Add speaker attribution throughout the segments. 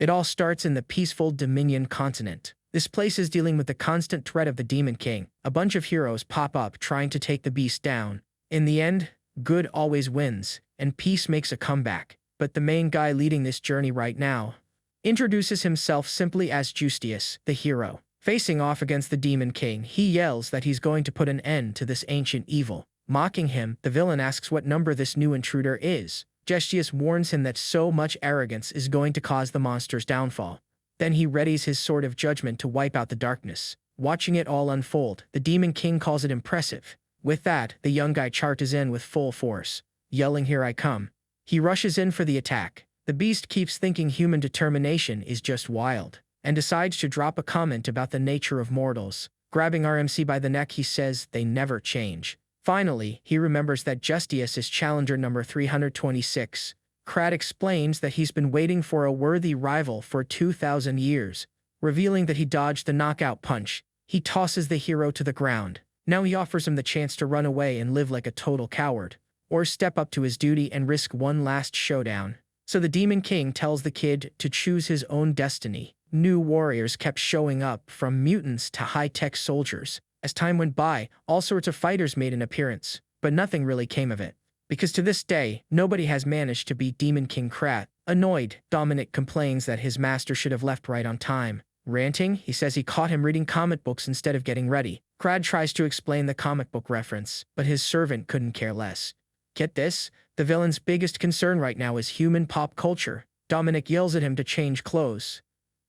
Speaker 1: It all starts in the peaceful Dominion continent. This place is dealing with the constant threat of the Demon King. A bunch of heroes pop up trying to take the beast down. In the end, good always wins, and peace makes a comeback. But the main guy leading this journey right now introduces himself simply as Justius, the hero. Facing off against the Demon King, he yells that he's going to put an end to this ancient evil. Mocking him, the villain asks what number this new intruder is. Justius warns him that so much arrogance is going to cause the monster's downfall. Then he readies his sword of judgment to wipe out the darkness. Watching it all unfold, the Demon King calls it impressive. With that, the young guy charges in with full force, yelling, "Here I come." He rushes in for the attack. The beast keeps thinking human determination is just wild, and decides to drop a comment about the nature of mortals. Grabbing RMC by the neck, he says they never change. Finally, he remembers that Justius is challenger number 326. Crad explains that he's been waiting for a worthy rival for 2,000 years. Revealing that he dodged the knockout punch, he tosses the hero to the ground. Now he offers him the chance to run away and live like a total coward, or step up to his duty and risk one last showdown. So the Demon King tells the kid to choose his own destiny. New warriors kept showing up, from mutants to high-tech soldiers. As time went by, all sorts of fighters made an appearance, but nothing really came of it. Because to this day, nobody has managed to beat Demon King Krat. Annoyed, Dominic complains that his master should have left right on time. Ranting, he says he caught him reading comic books instead of getting ready. Crad tries to explain the comic book reference, but his servant couldn't care less. Get this? The villain's biggest concern right now is human pop culture. Dominic yells at him to change clothes,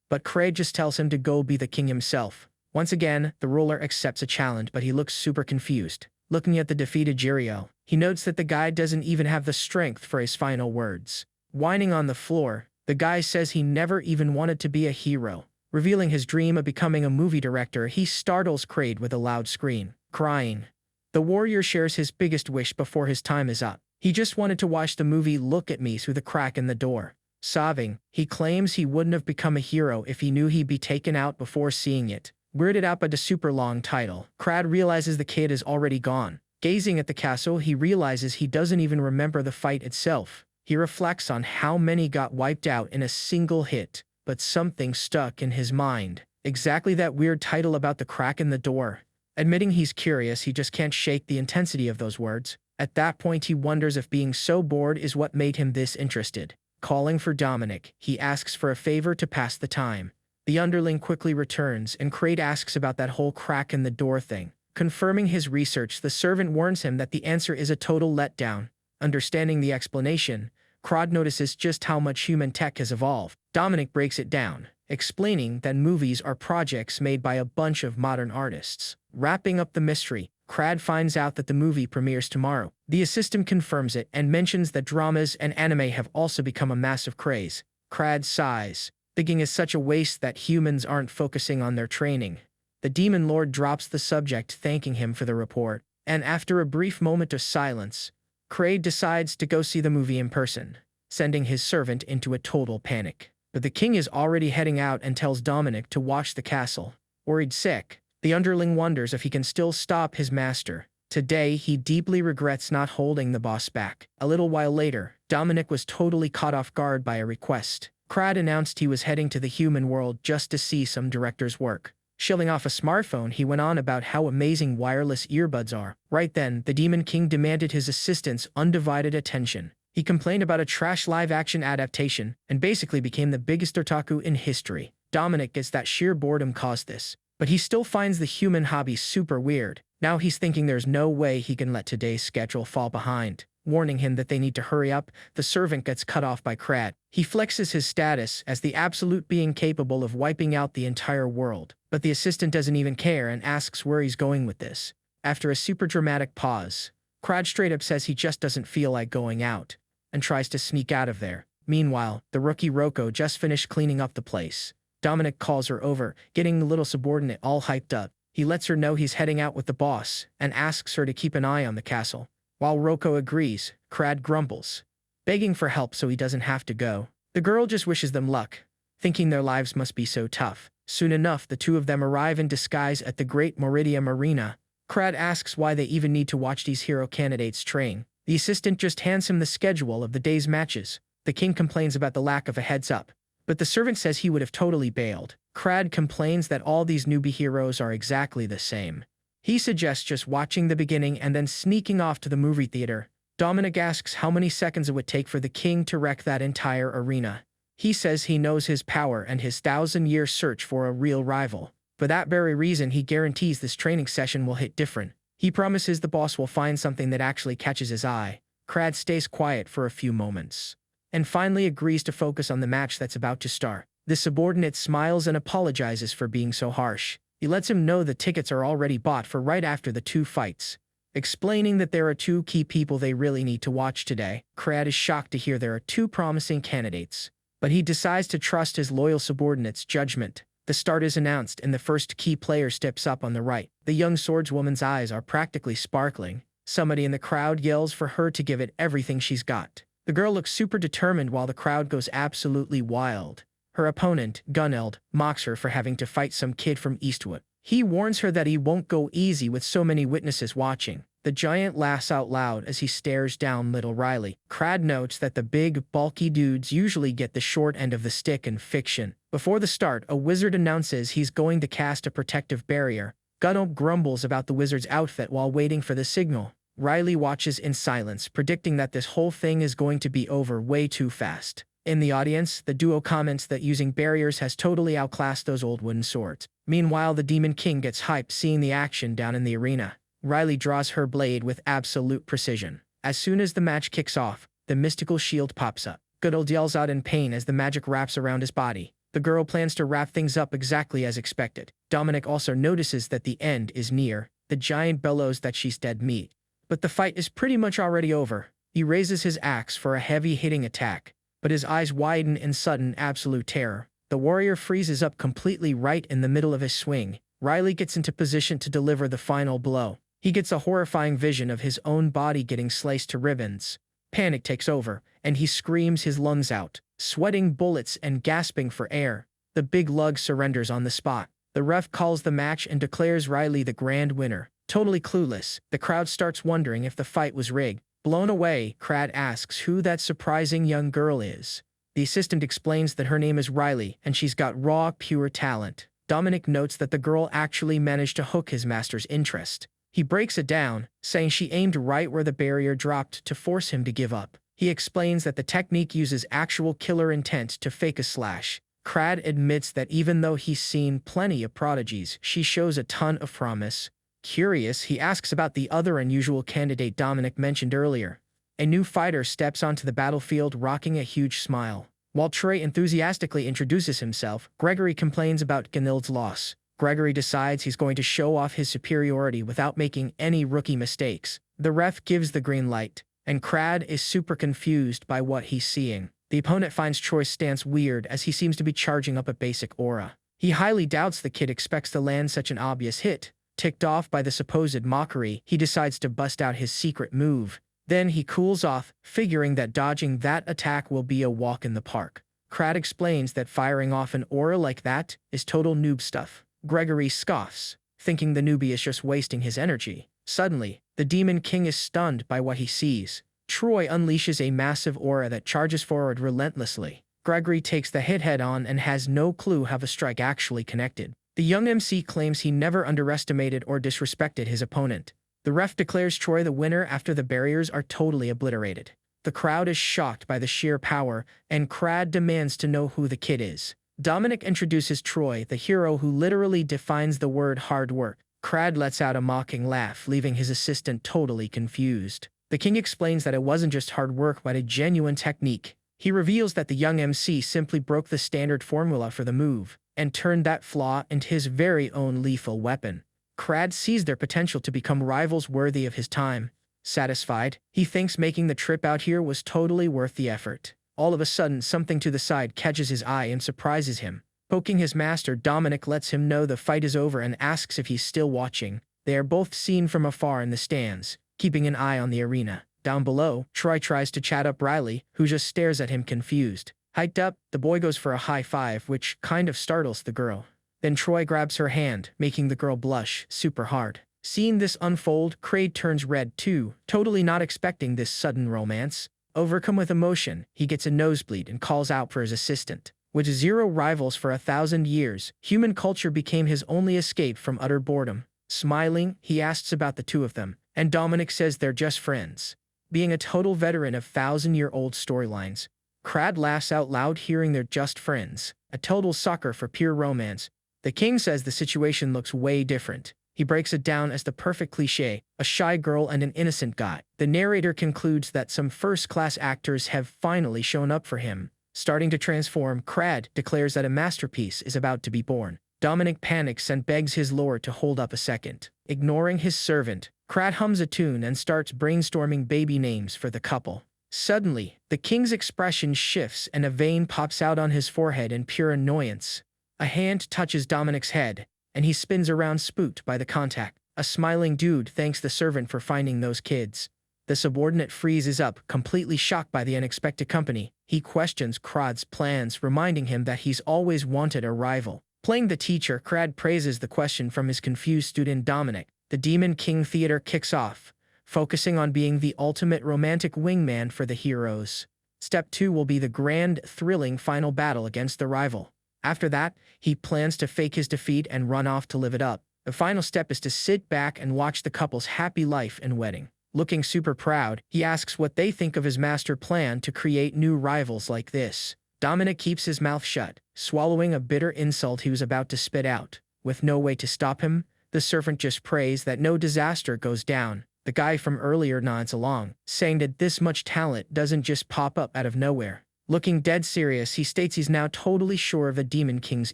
Speaker 1: but Craig just tells him to go be the king himself. Once again, the ruler accepts a challenge, but he looks super confused. Looking at the defeated Jirio, he notes that the guy doesn't even have the strength for his final words. Whining on the floor, the guy says he never even wanted to be a hero. Revealing his dream of becoming a movie director, he startles Kraid with a loud scream. Crying, the warrior shares his biggest wish before his time is up. He just wanted to watch the movie Look at Me through the crack in the door. Sobbing, he claims he wouldn't have become a hero if he knew he'd be taken out before seeing it. Weirded out by the super long title, Crad realizes the kid is already gone. Gazing at the castle, he realizes he doesn't even remember the fight itself. He reflects on how many got wiped out in a single hit, but something stuck in his mind. Exactly that weird title about the crack in the door. Admitting he's curious, he just can't shake the intensity of those words. At that point, he wonders if being so bored is what made him this interested. Calling for Dominic, he asks for a favor to pass the time. The underling quickly returns, and Kraid asks about that whole crack in the door thing. Confirming his research, the servant warns him that the answer is a total letdown. Understanding the explanation, Kraid notices just how much human tech has evolved. Dominic breaks it down, explaining that movies are projects made by a bunch of modern artists. Wrapping up the mystery, Kraid finds out that the movie premieres tomorrow. The assistant confirms it and mentions that dramas and anime have also become a massive craze. Kraid sighs, thinking it's such a waste that humans aren't focusing on their training. The Demon Lord drops the subject, thanking him for the report, and after a brief moment of silence, Kraid decides to go see the movie in person, sending his servant into a total panic. But the king is already heading out and tells Dominic to watch the castle. Worried sick, the underling wonders if he can still stop his master. Today, he deeply regrets not holding the boss back. A little while later, Dominic was totally caught off guard by a request. Kraid announced he was heading to the human world just to see some director's work. Shilling off a smartphone, he went on about how amazing wireless earbuds are. Right then, the Demon King demanded his assistant's undivided attention. He complained about a trash live-action adaptation, and basically became the biggest otaku in history. Dominic gets that sheer boredom caused this, but he still finds the human hobby super weird. Now he's thinking there's no way he can let today's schedule fall behind. Warning him that they need to hurry up, the servant gets cut off by Kraid. He flexes his status as the absolute being capable of wiping out the entire world. But the assistant doesn't even care and asks where he's going with this. After a super dramatic pause, Kraid straight up says he just doesn't feel like going out, and tries to sneak out of there. Meanwhile, the rookie Roko just finished cleaning up the place. Dominic calls her over, getting the little subordinate all hyped up. He lets her know he's heading out with the boss, and asks her to keep an eye on the castle. While Roko agrees, Kraid grumbles, begging for help so he doesn't have to go. The girl just wishes them luck, thinking their lives must be so tough. Soon enough, the two of them arrive in disguise at the Great Meridium Arena. Kraid asks why they even need to watch these hero candidates train. The assistant just hands him the schedule of the day's matches. The king complains about the lack of a heads-up, but the servant says he would have totally bailed. Crad complains that all these newbie heroes are exactly the same. He suggests just watching the beginning and then sneaking off to the movie theater. Dominic asks how many seconds it would take for the king to wreck that entire arena. He says he knows his power and his 1,000-year search for a real rival. For that very reason, he guarantees this training session will hit different. He promises the boss will find something that actually catches his eye. Crad stays quiet for a few moments, and finally agrees to focus on the match that's about to start. The subordinate smiles and apologizes for being so harsh. He lets him know the tickets are already bought for right after the two fights, explaining that there are two key people they really need to watch today. Crad is shocked to hear there are two promising candidates, but he decides to trust his loyal subordinate's judgment. The start is announced and the first key player steps up on the right. The young swordswoman's eyes are practically sparkling. Somebody in the crowd yells for her to give it everything she's got. The girl looks super determined while the crowd goes absolutely wild. Her opponent, Guneld, mocks her for having to fight some kid from Eastwood. He warns her that he won't go easy with so many witnesses watching. The giant laughs out loud as he stares down little Riley. Crad notes that the big, bulky dudes usually get the short end of the stick in fiction. Before the start, a wizard announces he's going to cast a protective barrier. Guneld grumbles about the wizard's outfit while waiting for the signal. Riley watches in silence, predicting that this whole thing is going to be over way too fast. In the audience, the duo comments that using barriers has totally outclassed those old wooden swords. Meanwhile, the Demon King gets hyped seeing the action down in the arena. Riley draws her blade with absolute precision. As soon as the match kicks off, the mystical shield pops up. Guneld yells out in pain as the magic wraps around his body. The girl plans to wrap things up exactly as expected. Dominic also notices that the end is near. The giant bellows that she's dead meat. But the fight is pretty much already over. He raises his axe for a heavy-hitting attack, but his eyes widen in sudden absolute terror. The warrior freezes up completely right in the middle of his swing. Riley gets into position to deliver the final blow. He gets a horrifying vision of his own body getting sliced to ribbons. Panic takes over, and he screams his lungs out, sweating bullets and gasping for air. The big lug surrenders on the spot. The ref calls the match and declares Riley the grand winner. Totally clueless, the crowd starts wondering if the fight was rigged. Blown away, Crad asks who that surprising young girl is. The assistant explains that her name is Riley and she's got raw, pure talent. Dominic notes that the girl actually managed to hook his master's interest. He breaks it down, saying she aimed right where the barrier dropped to force him to give up. He explains that the technique uses actual killer intent to fake a slash. Crad admits that even though he's seen plenty of prodigies, she shows a ton of promise. Curious, he asks about the other unusual candidate Dominic mentioned earlier. A new fighter steps onto the battlefield rocking a huge smile. While Trey enthusiastically introduces himself, Gregory complains about Guneld's loss. Gregory decides he's going to show off his superiority without making any rookie mistakes. The ref gives the green light, and Crad is super confused by what he's seeing. The opponent finds Troy's stance weird as he seems to be charging up a basic aura. He highly doubts the kid expects to land such an obvious hit. Ticked off by the supposed mockery, he decides to bust out his secret move. Then he cools off, figuring that dodging that attack will be a walk in the park. Crad explains that firing off an aura like that is total noob stuff. Gregory scoffs, thinking the newbie is just wasting his energy. Suddenly, the Demon King is stunned by what he sees. Troy unleashes a massive aura that charges forward relentlessly. Gregory takes the hit head-on and has no clue how the strike actually connected. The young MC claims he never underestimated or disrespected his opponent. The ref declares Troy the winner after the barriers are totally obliterated. The crowd is shocked by the sheer power, and Crad demands to know who the kid is. Dominic introduces Troy, the hero who literally defines the word hard work. Crad lets out a mocking laugh, leaving his assistant totally confused. The king explains that it wasn't just hard work but a genuine technique. He reveals that the young MC simply broke the standard formula for the move, and turned that flaw into his very own lethal weapon. Crad sees their potential to become rivals worthy of his time. Satisfied, he thinks making the trip out here was totally worth the effort. All of a sudden, something to the side catches his eye and surprises him. Poking his master, Dominic lets him know the fight is over and asks if he's still watching. They are both seen from afar in the stands, keeping an eye on the arena. Down below, Troy tries to chat up Riley, who just stares at him confused. Hyped up, the boy goes for a high five, which kind of startles the girl. Then Troy grabs her hand, making the girl blush super hard. Seeing this unfold, Crade turns red too, totally not expecting this sudden romance. Overcome with emotion, he gets a nosebleed and calls out for his assistant. With zero rivals for 1,000 years, human culture became his only escape from utter boredom. Smiling, he asks about the two of them, and Dominic says they're just friends. Being a total veteran of 1,000-year-old storylines, Crad laughs out loud hearing they're just friends. A total sucker for pure romance, the king says the situation looks way different. He breaks it down as the perfect cliché, a shy girl and an innocent guy. The narrator concludes that some first-class actors have finally shown up for him. Starting to transform, Crad declares that a masterpiece is about to be born. Dominic panics and begs his lord to hold up a second. Ignoring his servant, Crad hums a tune and starts brainstorming baby names for the couple. Suddenly, the king's expression shifts and a vein pops out on his forehead in pure annoyance. A hand touches Dominic's head, and he spins around spooked by the contact. A smiling dude thanks the servant for finding those kids. The subordinate freezes up, completely shocked by the unexpected company. He questions Crad's plans, reminding him that he's always wanted a rival. Playing the teacher, Crad praises the question from his confused student Dominic. The Demon King Theater kicks off, focusing on being the ultimate romantic wingman for the heroes. Step 2 will be the grand, thrilling final battle against the rival. After that, he plans to fake his defeat and run off to live it up. The final step is to sit back and watch the couple's happy life and wedding. Looking super proud, he asks what they think of his master plan to create new rivals like this. Dominic keeps his mouth shut, swallowing a bitter insult he was about to spit out. With no way to stop him, the servant just prays that no disaster goes down. The guy from earlier nods along, saying that this much talent doesn't just pop up out of nowhere. Looking dead serious, he states he's now totally sure of the Demon King's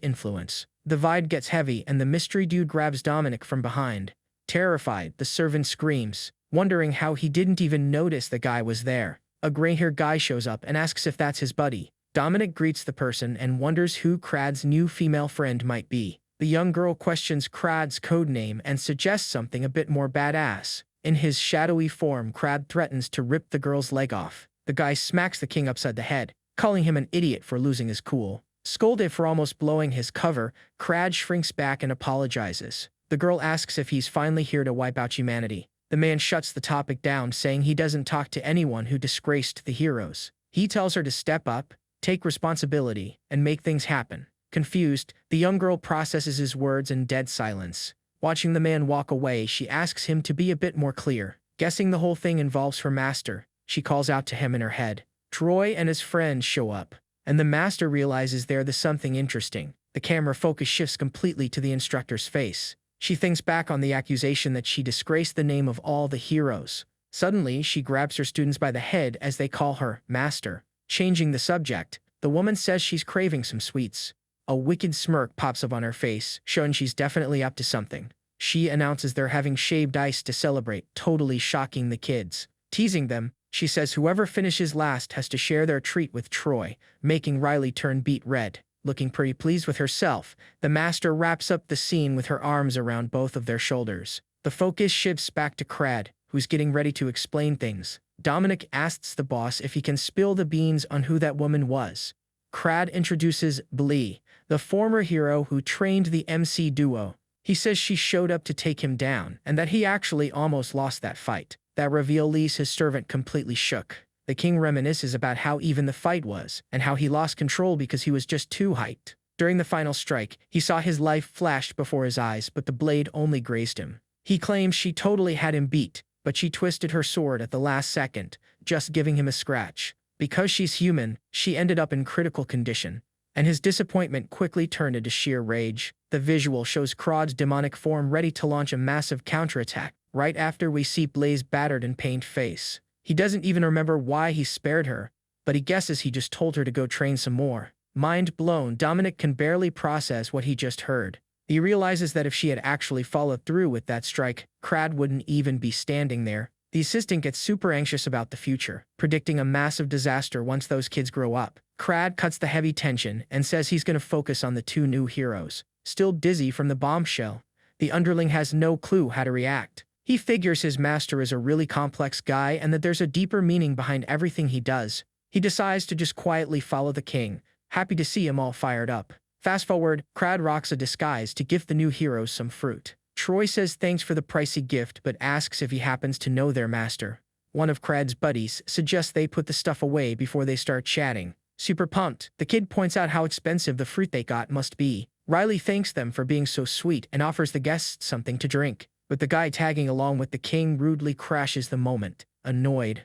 Speaker 1: influence. The vibe gets heavy and the mystery dude grabs Dominic from behind. Terrified, the servant screams, wondering how he didn't even notice the guy was there. A gray-haired guy shows up and asks if that's his buddy. Dominic greets the person and wonders who Crad's new female friend might be. The young girl questions Crad's codename and suggests something a bit more badass. In his shadowy form, Crad threatens to rip the girl's leg off. The guy smacks the king upside the head, calling him an idiot for losing his cool. Scolded for almost blowing his cover, Crad shrinks back and apologizes. The girl asks if he's finally here to wipe out humanity. The man shuts the topic down, saying he doesn't talk to anyone who disgraced the heroes. He tells her to step up, take responsibility, and make things happen. Confused, the young girl processes his words in dead silence. Watching the man walk away, she asks him to be a bit more clear. Guessing the whole thing involves her master, she calls out to him in her head. Troy and his friends show up, and the master realizes they're the something interesting. The camera focus shifts completely to the instructor's face. She thinks back on the accusation that she disgraced the name of all the heroes. Suddenly, she grabs her students by the head as they call her master. Changing the subject, the woman says she's craving some sweets. A wicked smirk pops up on her face, showing she's definitely up to something. She announces they're having shaved ice to celebrate, totally shocking the kids. Teasing them, she says whoever finishes last has to share their treat with Troy, making Riley turn beet red. Looking pretty pleased with herself, the master wraps up the scene with her arms around both of their shoulders. The focus shifts back to Crad, who's getting ready to explain things. Dominic asks the boss if he can spill the beans on who that woman was. Crad introduces Blee, the former hero who trained the MC duo. He says she showed up to take him down, and that he actually almost lost that fight. That reveal leaves his servant completely shook. The king reminisces about how even the fight was, and how he lost control because he was just too hyped. During the final strike, he saw his life flashed before his eyes, but the blade only grazed him. He claims she totally had him beat, but she twisted her sword at the last second, just giving him a scratch. Because she's human, she ended up in critical condition, and his disappointment quickly turned into sheer rage. The visual shows Crad's demonic form ready to launch a massive counterattack. Right after we see Blaze's battered and pained face. He doesn't even remember why he spared her, but he guesses he just told her to go train some more. Mind blown, Dominic can barely process what he just heard. He realizes that if she had actually followed through with that strike, Crad wouldn't even be standing there. The assistant gets super anxious about the future, predicting a massive disaster once those kids grow up. Crad cuts the heavy tension and says he's going to focus on the two new heroes. Still dizzy from the bombshell, the underling has no clue how to react. He figures his master is a really complex guy and that there's a deeper meaning behind everything he does. He decides to just quietly follow the king, happy to see him all fired up. Fast forward, Crad rocks a disguise to gift the new heroes some fruit. Troy says thanks for the pricey gift but asks if he happens to know their master. One of Crad's buddies suggests they put the stuff away before they start chatting. super pumped. The kid points out how expensive the fruit they got must be. Riley thanks them for being so sweet and offers the guests something to drink, but the guy tagging along with the king rudely crashes the moment, annoyed.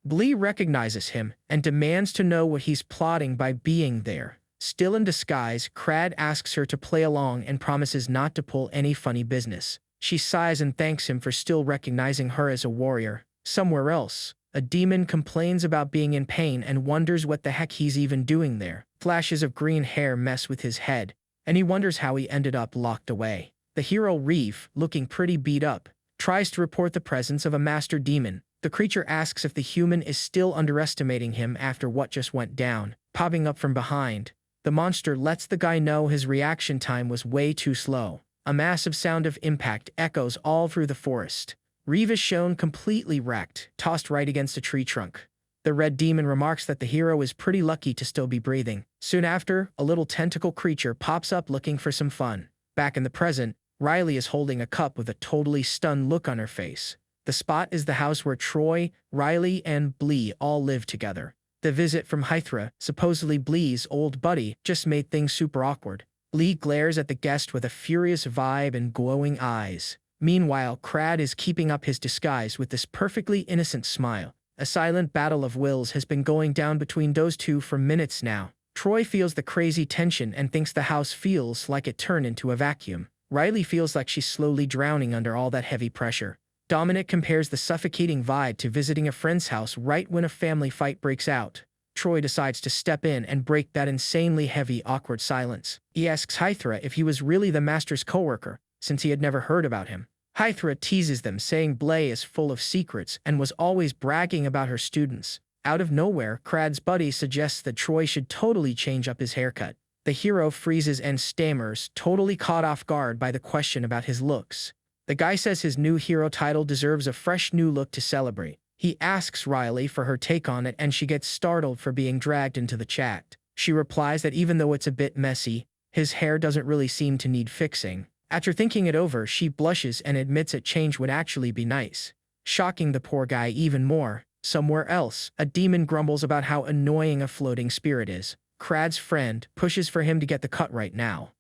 Speaker 1: Blee recognizes him and demands to know what he's plotting by being there. Still in disguise, Crad asks her to play along and promises not to pull any funny business. She sighs and thanks him for still recognizing her as a warrior. Somewhere else, a demon complains about being in pain and wonders what the heck he's even doing there. Flashes of green hair mess with his head, and he wonders how he ended up locked away. The hero Reef, looking pretty beat up, tries to report the presence of a master demon. The creature asks if the human is still underestimating him after what just went down. Popping up from behind, the monster lets the guy know his reaction time was way too slow. A massive sound of impact echoes all through the forest. Reeve is shown completely wrecked, tossed right against a tree trunk. The red demon remarks that the hero is pretty lucky to still be breathing. Soon after, a little tentacle creature pops up looking for some fun. Back in the present, Riley is holding a cup with a totally stunned look on her face. The spot is the house where Troy, Riley, and Blee all live together. The visit from Hythra, supposedly Blee's old buddy, just made things super awkward. Blee glares at the guest with a furious vibe and glowing eyes. Meanwhile, Crad is keeping up his disguise with this perfectly innocent smile. A silent battle of wills has been going down between those two for minutes now. Troy feels the crazy tension and thinks the house feels like it turned into a vacuum. Riley feels like she's slowly drowning under all that heavy pressure. Dominic compares the suffocating vibe to visiting a friend's house right when a family fight breaks out. Troy decides to step in and break that insanely heavy, awkward silence. He asks Hythra if he was really the master's coworker, since he had never heard about him. Hythra teases them, saying Blay is full of secrets and was always bragging about her students. Out of nowhere, Crad's buddy suggests that Troy should totally change up his haircut. The hero freezes and stammers, totally caught off guard by the question about his looks. The guy says his new hero title deserves a fresh new look to celebrate. He asks Riley for her take on it and she gets startled for being dragged into the chat. She replies that even though it's a bit messy, his hair doesn't really seem to need fixing. After thinking it over, she blushes and admits a change would actually be nice. Shocking the poor guy even more. Somewhere else, a demon grumbles about how annoying a floating spirit is. Crad's friend pushes for him to get the cut right now,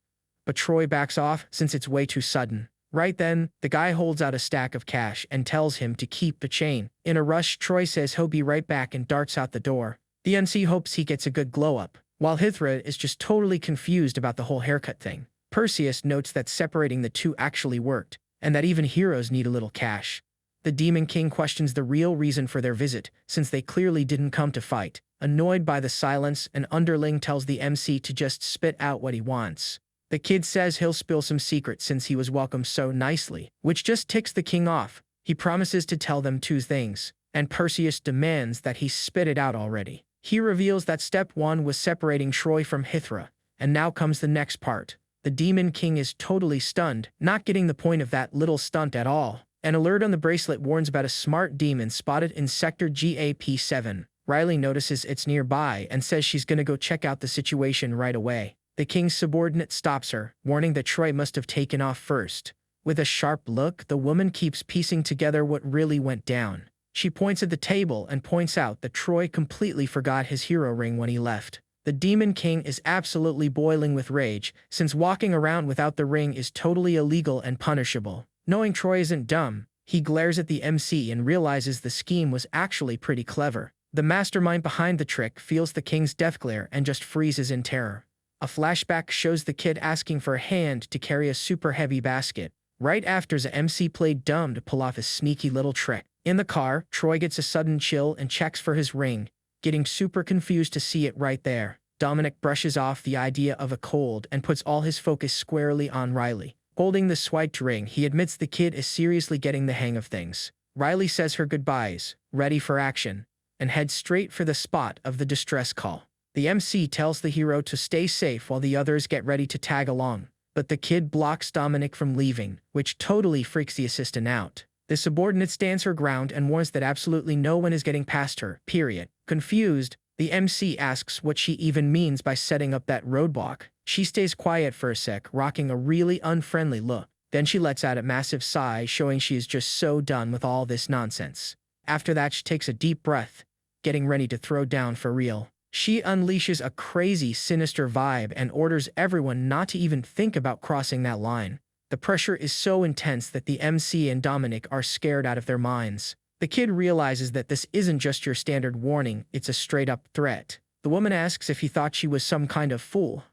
Speaker 1: but Troy backs off since it's way too sudden. Right then, the guy holds out a stack of cash and tells him to keep the chain. In a rush, Troy says he'll be right back and darts out the door. The NC hopes he gets a good glow-up, while Hythra is just totally confused about the whole haircut thing. Perseus notes that separating the two actually worked, and that even heroes need a little cash. The Demon King questions the real reason for their visit, since they clearly didn't come to fight. Annoyed by the silence, an underling tells the MC to just spit out what he wants. The kid says he'll spill some secrets since he was welcomed so nicely, which just ticks the king off. He promises to tell them two things, and Perseus demands that he spit it out already. He reveals that step one was separating Troy from Hythra, and now comes the next part. The Demon King is totally stunned, not getting the point of that little stunt at all. An alert on the bracelet warns about a smart demon spotted in Sector GAP7. Riley notices it's nearby and says she's gonna go check out the situation right away. The king's subordinate stops her, warning that Troy must have taken off first. With a sharp look, the woman keeps piecing together what really went down. She points at the table and points out that Troy completely forgot his hero ring when he left. The Demon King is absolutely boiling with rage, since walking around without the ring is totally illegal and punishable. Knowing Troy isn't dumb, he glares at the MC and realizes the scheme was actually pretty clever. The mastermind behind the trick feels the king's death glare and just freezes in terror. A flashback shows the kid asking for a hand to carry a super heavy basket, right after the MC played dumb to pull off his sneaky little trick. In the car, Troy gets a sudden chill and checks for his ring, getting super confused to see it right there. Dominic brushes off the idea of a cold and puts all his focus squarely on Riley. Holding the swiped ring, he admits the kid is seriously getting the hang of things. Riley says her goodbyes, ready for action, and heads straight for the spot of the distress call. The MC tells the hero to stay safe while the others get ready to tag along, but the kid blocks Dominic from leaving, which totally freaks the assistant out. The subordinate stands her ground and warns that absolutely no one is getting past her, period. Confused, the MC asks what she even means by setting up that roadblock. She stays quiet for a sec, rocking a really unfriendly look. Then she lets out a massive sigh, showing she is just so done with all this nonsense. After that, she takes a deep breath, getting ready to throw down for real. She unleashes a crazy, sinister vibe and orders everyone not to even think about crossing that line. The pressure is so intense that the MC and Dominic are scared out of their minds. The kid realizes that this isn't just your standard warning, it's a straight-up threat. The woman asks if he thought she was some kind of fool,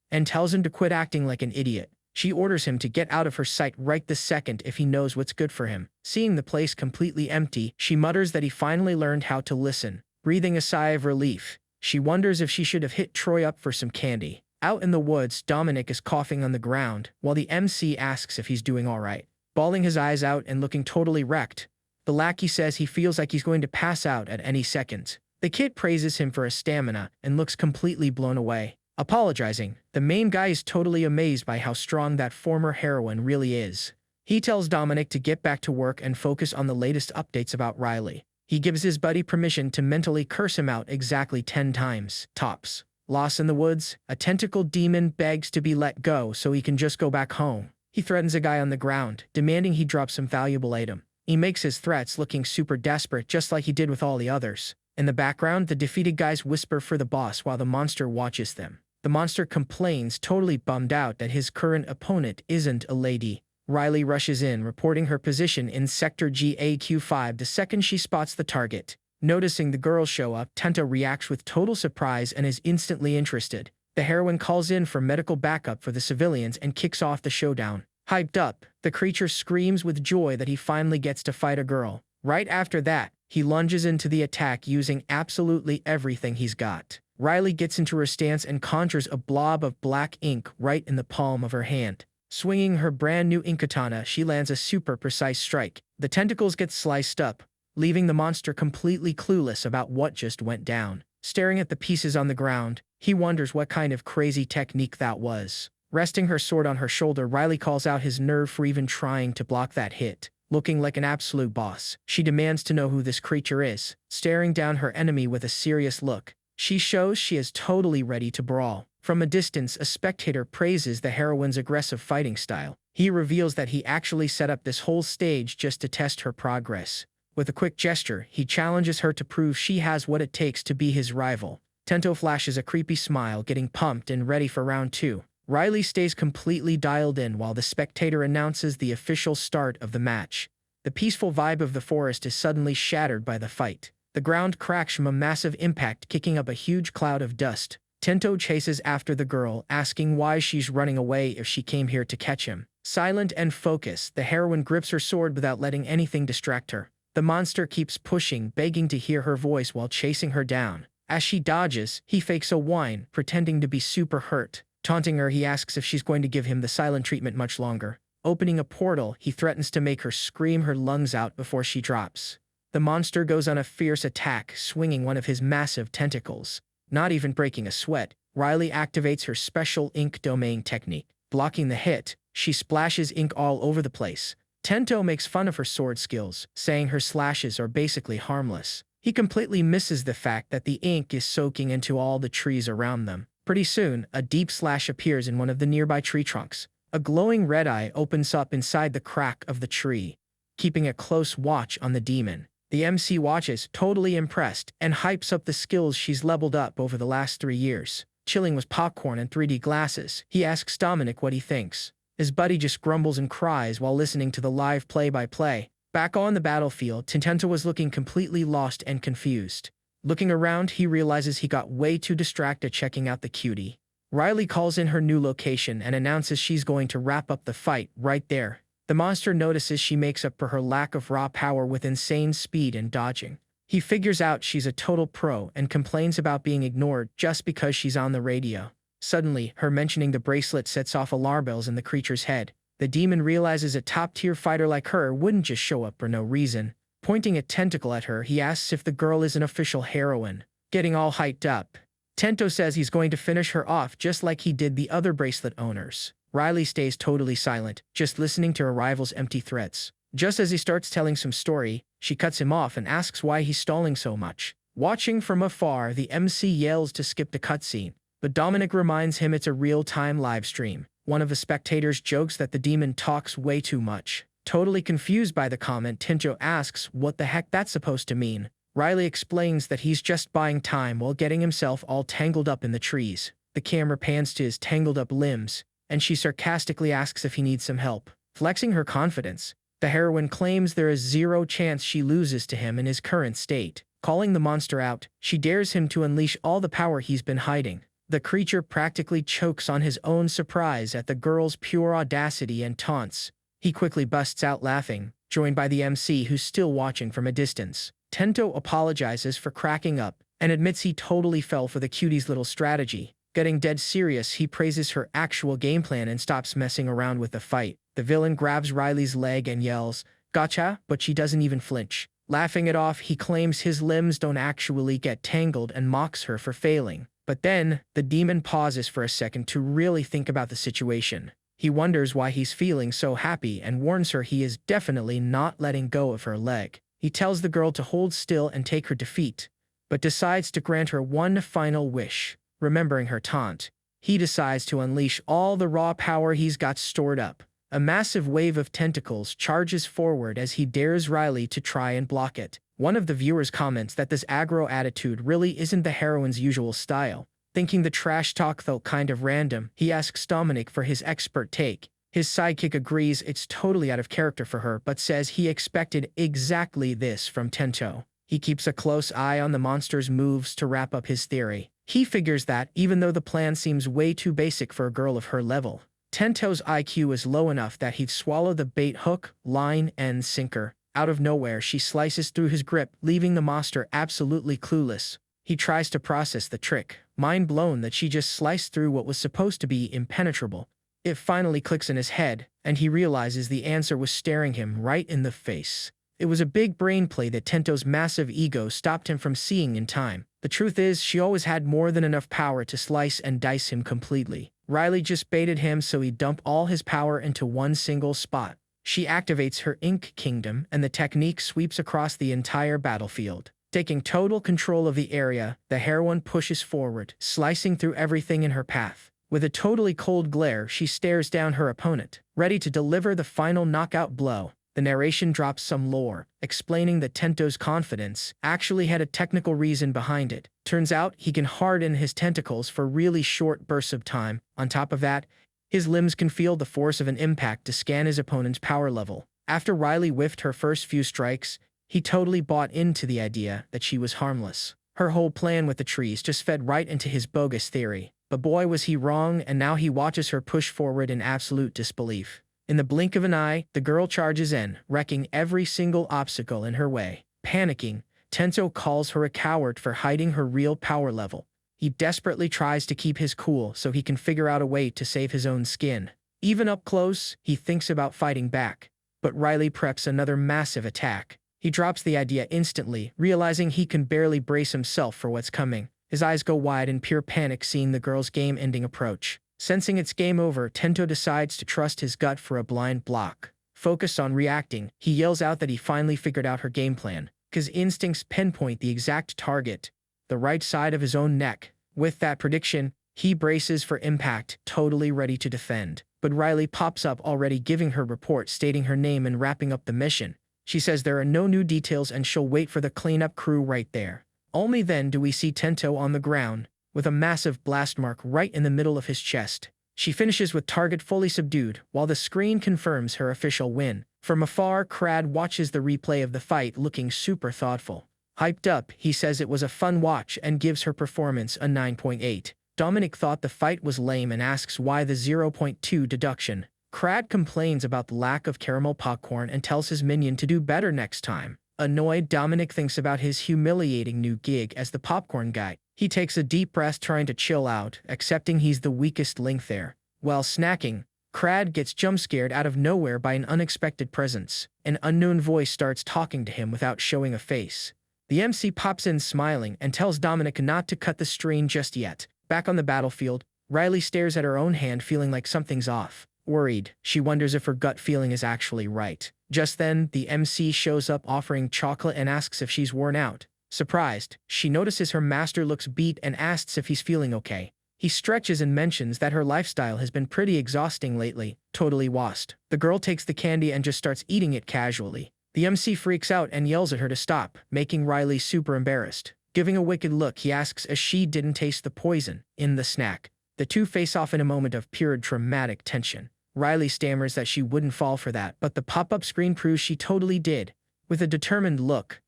Speaker 1: and tells him to quit acting like an idiot. She orders him to get out of her sight right this second if he knows what's good for him. Seeing the place completely empty, she mutters that he finally learned how to listen. Breathing a sigh of relief, she wonders if she should have hit Troy up for some candy. Out in the woods, Dominic is coughing on the ground, while the MC asks if he's doing alright. Bawling his eyes out and looking totally wrecked, the lackey says he feels like he's going to pass out at any second. The kid praises him for his stamina and looks completely blown away. Apologizing, the main guy is totally amazed by how strong that former heroine really is. He tells Dominic to get back to work and focus on the latest updates about Riley. He gives his buddy permission to mentally curse him out exactly 10 times, tops. Lost in the woods, a tentacle demon begs to be let go so he can just go back home. He threatens a guy on the ground, demanding he drop some valuable item. He makes his threats looking super desperate just like he did with all the others. In the background, the defeated guys whisper for the boss while the monster watches them. The monster complains, totally bummed out that his current opponent isn't a lady. Riley rushes in, reporting her position in Sector GAQ5 the second she spots the target. Noticing the girls show up, Tento reacts with total surprise and is instantly interested. The heroine calls in for medical backup for the civilians and kicks off the showdown. Hyped up, the creature screams with joy that he finally gets to fight a girl. Right after that, he lunges into the attack using absolutely everything he's got. Riley gets into her stance and conjures a blob of black ink right in the palm of her hand. Swinging her brand new ink katana, she lands a super precise strike. The tentacles get sliced up, leaving the monster completely clueless about what just went down. Staring at the pieces on the ground, he wonders what kind of crazy technique that was. Resting her sword on her shoulder, Riley calls out his nerve for even trying to block that hit. Looking like an absolute boss, she demands to know who this creature is. Staring down her enemy with a serious look, she shows she is totally ready to brawl. From a distance, a spectator praises the heroine's aggressive fighting style. He reveals that he actually set up this whole stage just to test her progress. With a quick gesture, he challenges her to prove she has what it takes to be his rival. Tento flashes a creepy smile, getting pumped and ready for round 2. Riley stays completely dialed in while the spectator announces the official start of the match. The peaceful vibe of the forest is suddenly shattered by the fight. The ground cracks from a massive impact, kicking up a huge cloud of dust. Tento chases after the girl, asking why she's running away if she came here to catch him. Silent and focused, the heroine grips her sword without letting anything distract her. The monster keeps pushing, begging to hear her voice while chasing her down. As she dodges, he fakes a whine, pretending to be super hurt. Taunting her, he asks if she's going to give him the silent treatment much longer. Opening a portal, he threatens to make her scream her lungs out before she drops. The monster goes on a fierce attack, swinging one of his massive tentacles. Not even breaking a sweat, Riley activates her special ink domain technique. Blocking the hit, she splashes ink all over the place. Tento makes fun of her sword skills, saying her slashes are basically harmless. He completely misses the fact that the ink is soaking into all the trees around them. Pretty soon, a deep slash appears in one of the nearby tree trunks. A glowing red eye opens up inside the crack of the tree, keeping a close watch on the demon. The MC watches, totally impressed, and hypes up the skills she's leveled up over the last 3 years. Chilling with popcorn and 3D glasses, he asks Dominic what he thinks. His buddy just grumbles and cries while listening to the live play-by-play. Back on the battlefield, Tento was looking completely lost and confused. Looking around, he realizes he got way too distracted checking out the cutie. Riley calls in her new location and announces she's going to wrap up the fight right there. The monster notices she makes up for her lack of raw power with insane speed and dodging. He figures out she's a total pro and complains about being ignored just because she's on the radio. Suddenly, her mentioning the bracelet sets off alarm bells in the creature's head. The demon realizes a top-tier fighter like her wouldn't just show up for no reason. Pointing a tentacle at her, he asks if the girl is an official heroine. Getting all hyped up, Tento says he's going to finish her off just like he did the other bracelet owners. Riley stays totally silent, just listening to her rival's empty threats. Just as he starts telling some story, she cuts him off and asks why he's stalling so much. Watching from afar, the MC yells to skip the cutscene, but Dominic reminds him it's a real-time live stream. One of the spectators jokes that the demon talks way too much. Totally confused by the comment, Tento asks what the heck that's supposed to mean. Riley explains that he's just buying time while getting himself all tangled up in the trees. The camera pans to his tangled up limbs, and she sarcastically asks if he needs some help. Flexing her confidence, the heroine claims there is zero chance she loses to him in his current state. Calling the monster out, she dares him to unleash all the power he's been hiding. The creature practically chokes on his own surprise at the girl's pure audacity and taunts. He quickly busts out laughing, joined by the MC who's still watching from a distance. Tento apologizes for cracking up and admits he totally fell for the cutie's little strategy. Getting dead serious, he praises her actual game plan and stops messing around with the fight. The villain grabs Riley's leg and yells, "Gotcha," but she doesn't even flinch. Laughing it off, he claims his limbs don't actually get tangled and mocks her for failing. But then, the demon pauses for a second to really think about the situation. He wonders why he's feeling so happy and warns her he is definitely not letting go of her leg. He tells the girl to hold still and take her defeat, but decides to grant her one final wish. Remembering her taunt, he decides to unleash all the raw power he's got stored up. A massive wave of tentacles charges forward as he dares Riley to try and block it. One of the viewers comments that this aggro attitude really isn't the heroine's usual style. Thinking the trash talk felt kind of random, he asks Dominic for his expert take. His sidekick agrees it's totally out of character for her, but says he expected exactly this from Tento. He keeps a close eye on the monster's moves to wrap up his theory. He figures that, even though the plan seems way too basic for a girl of her level, Tento's IQ is low enough that he'd swallow the bait hook, line, and sinker. Out of nowhere, she slices through his grip, leaving the monster absolutely clueless. He tries to process the trick, mind blown that she just sliced through what was supposed to be impenetrable. It finally clicks in his head, and he realizes the answer was staring him right in the face. It was a big brain play that Tento's massive ego stopped him from seeing in time. The truth is, she always had more than enough power to slice and dice him completely. Riley just baited him so he'd dump all his power into one single spot. She activates her Ink Kingdom, and the technique sweeps across the entire battlefield. Taking total control of the area, the heroine pushes forward, slicing through everything in her path. With a totally cold glare, she stares down her opponent, ready to deliver the final knockout blow. The narration drops some lore, explaining that Tento's confidence actually had a technical reason behind it. Turns out, he can harden his tentacles for really short bursts of time. On top of that, his limbs can feel the force of an impact to scan his opponent's power level. After Riley whiffed her first few strikes, he totally bought into the idea that she was harmless. Her whole plan with the trees just fed right into his bogus theory. But boy was he wrong, and now he watches her push forward in absolute disbelief. In the blink of an eye, the girl charges in, wrecking every single obstacle in her way. Panicking, Tento calls her a coward for hiding her real power level. He desperately tries to keep his cool so he can figure out a way to save his own skin. Even up close, he thinks about fighting back. But Riley preps another massive attack. He drops the idea instantly, realizing he can barely brace himself for what's coming. His eyes go wide in pure panic seeing the girl's game-ending approach. Sensing it's game over, Tento decides to trust his gut for a blind block. Focused on reacting, he yells out that he finally figured out her game plan. His instincts pinpoint the exact target, the right side of his own neck. With that prediction, he braces for impact, totally ready to defend. But Riley pops up already giving her report stating her name and wrapping up the mission. She says there are no new details and she'll wait for the cleanup crew right there. Only then do we see Tento on the ground, with a massive blast mark right in the middle of his chest. She finishes with target fully subdued, while the screen confirms her official win. From afar, Crad watches the replay of the fight looking super thoughtful. Hyped up, he says it was a fun watch and gives her performance a 9.8. Dominic thought the fight was lame and asks why the 0.2 deduction. Crad complains about the lack of caramel popcorn and tells his minion to do better next time. Annoyed, Dominic thinks about his humiliating new gig as the popcorn guy. He takes a deep breath trying to chill out, accepting he's the weakest link there. While snacking, Crad gets jump-scared out of nowhere by an unexpected presence. An unknown voice starts talking to him without showing a face. The MC pops in smiling and tells Dominic not to cut the strain just yet. Back on the battlefield, Riley stares at her own hand feeling like something's off. Worried, she wonders if her gut feeling is actually right. Just then, the MC shows up offering chocolate and asks if she's worn out. Surprised, she notices her master looks beat and asks if he's feeling okay. He stretches and mentions that her lifestyle has been pretty exhausting lately, totally washed. The girl takes the candy and just starts eating it casually. The MC freaks out and yells at her to stop, making Riley super embarrassed. Giving a wicked look, he asks if she didn't taste the poison in the snack. The two face off in a moment of pure dramatic tension. Riley stammers that she wouldn't fall for that, but the pop-up screen proves she totally did. With a determined look,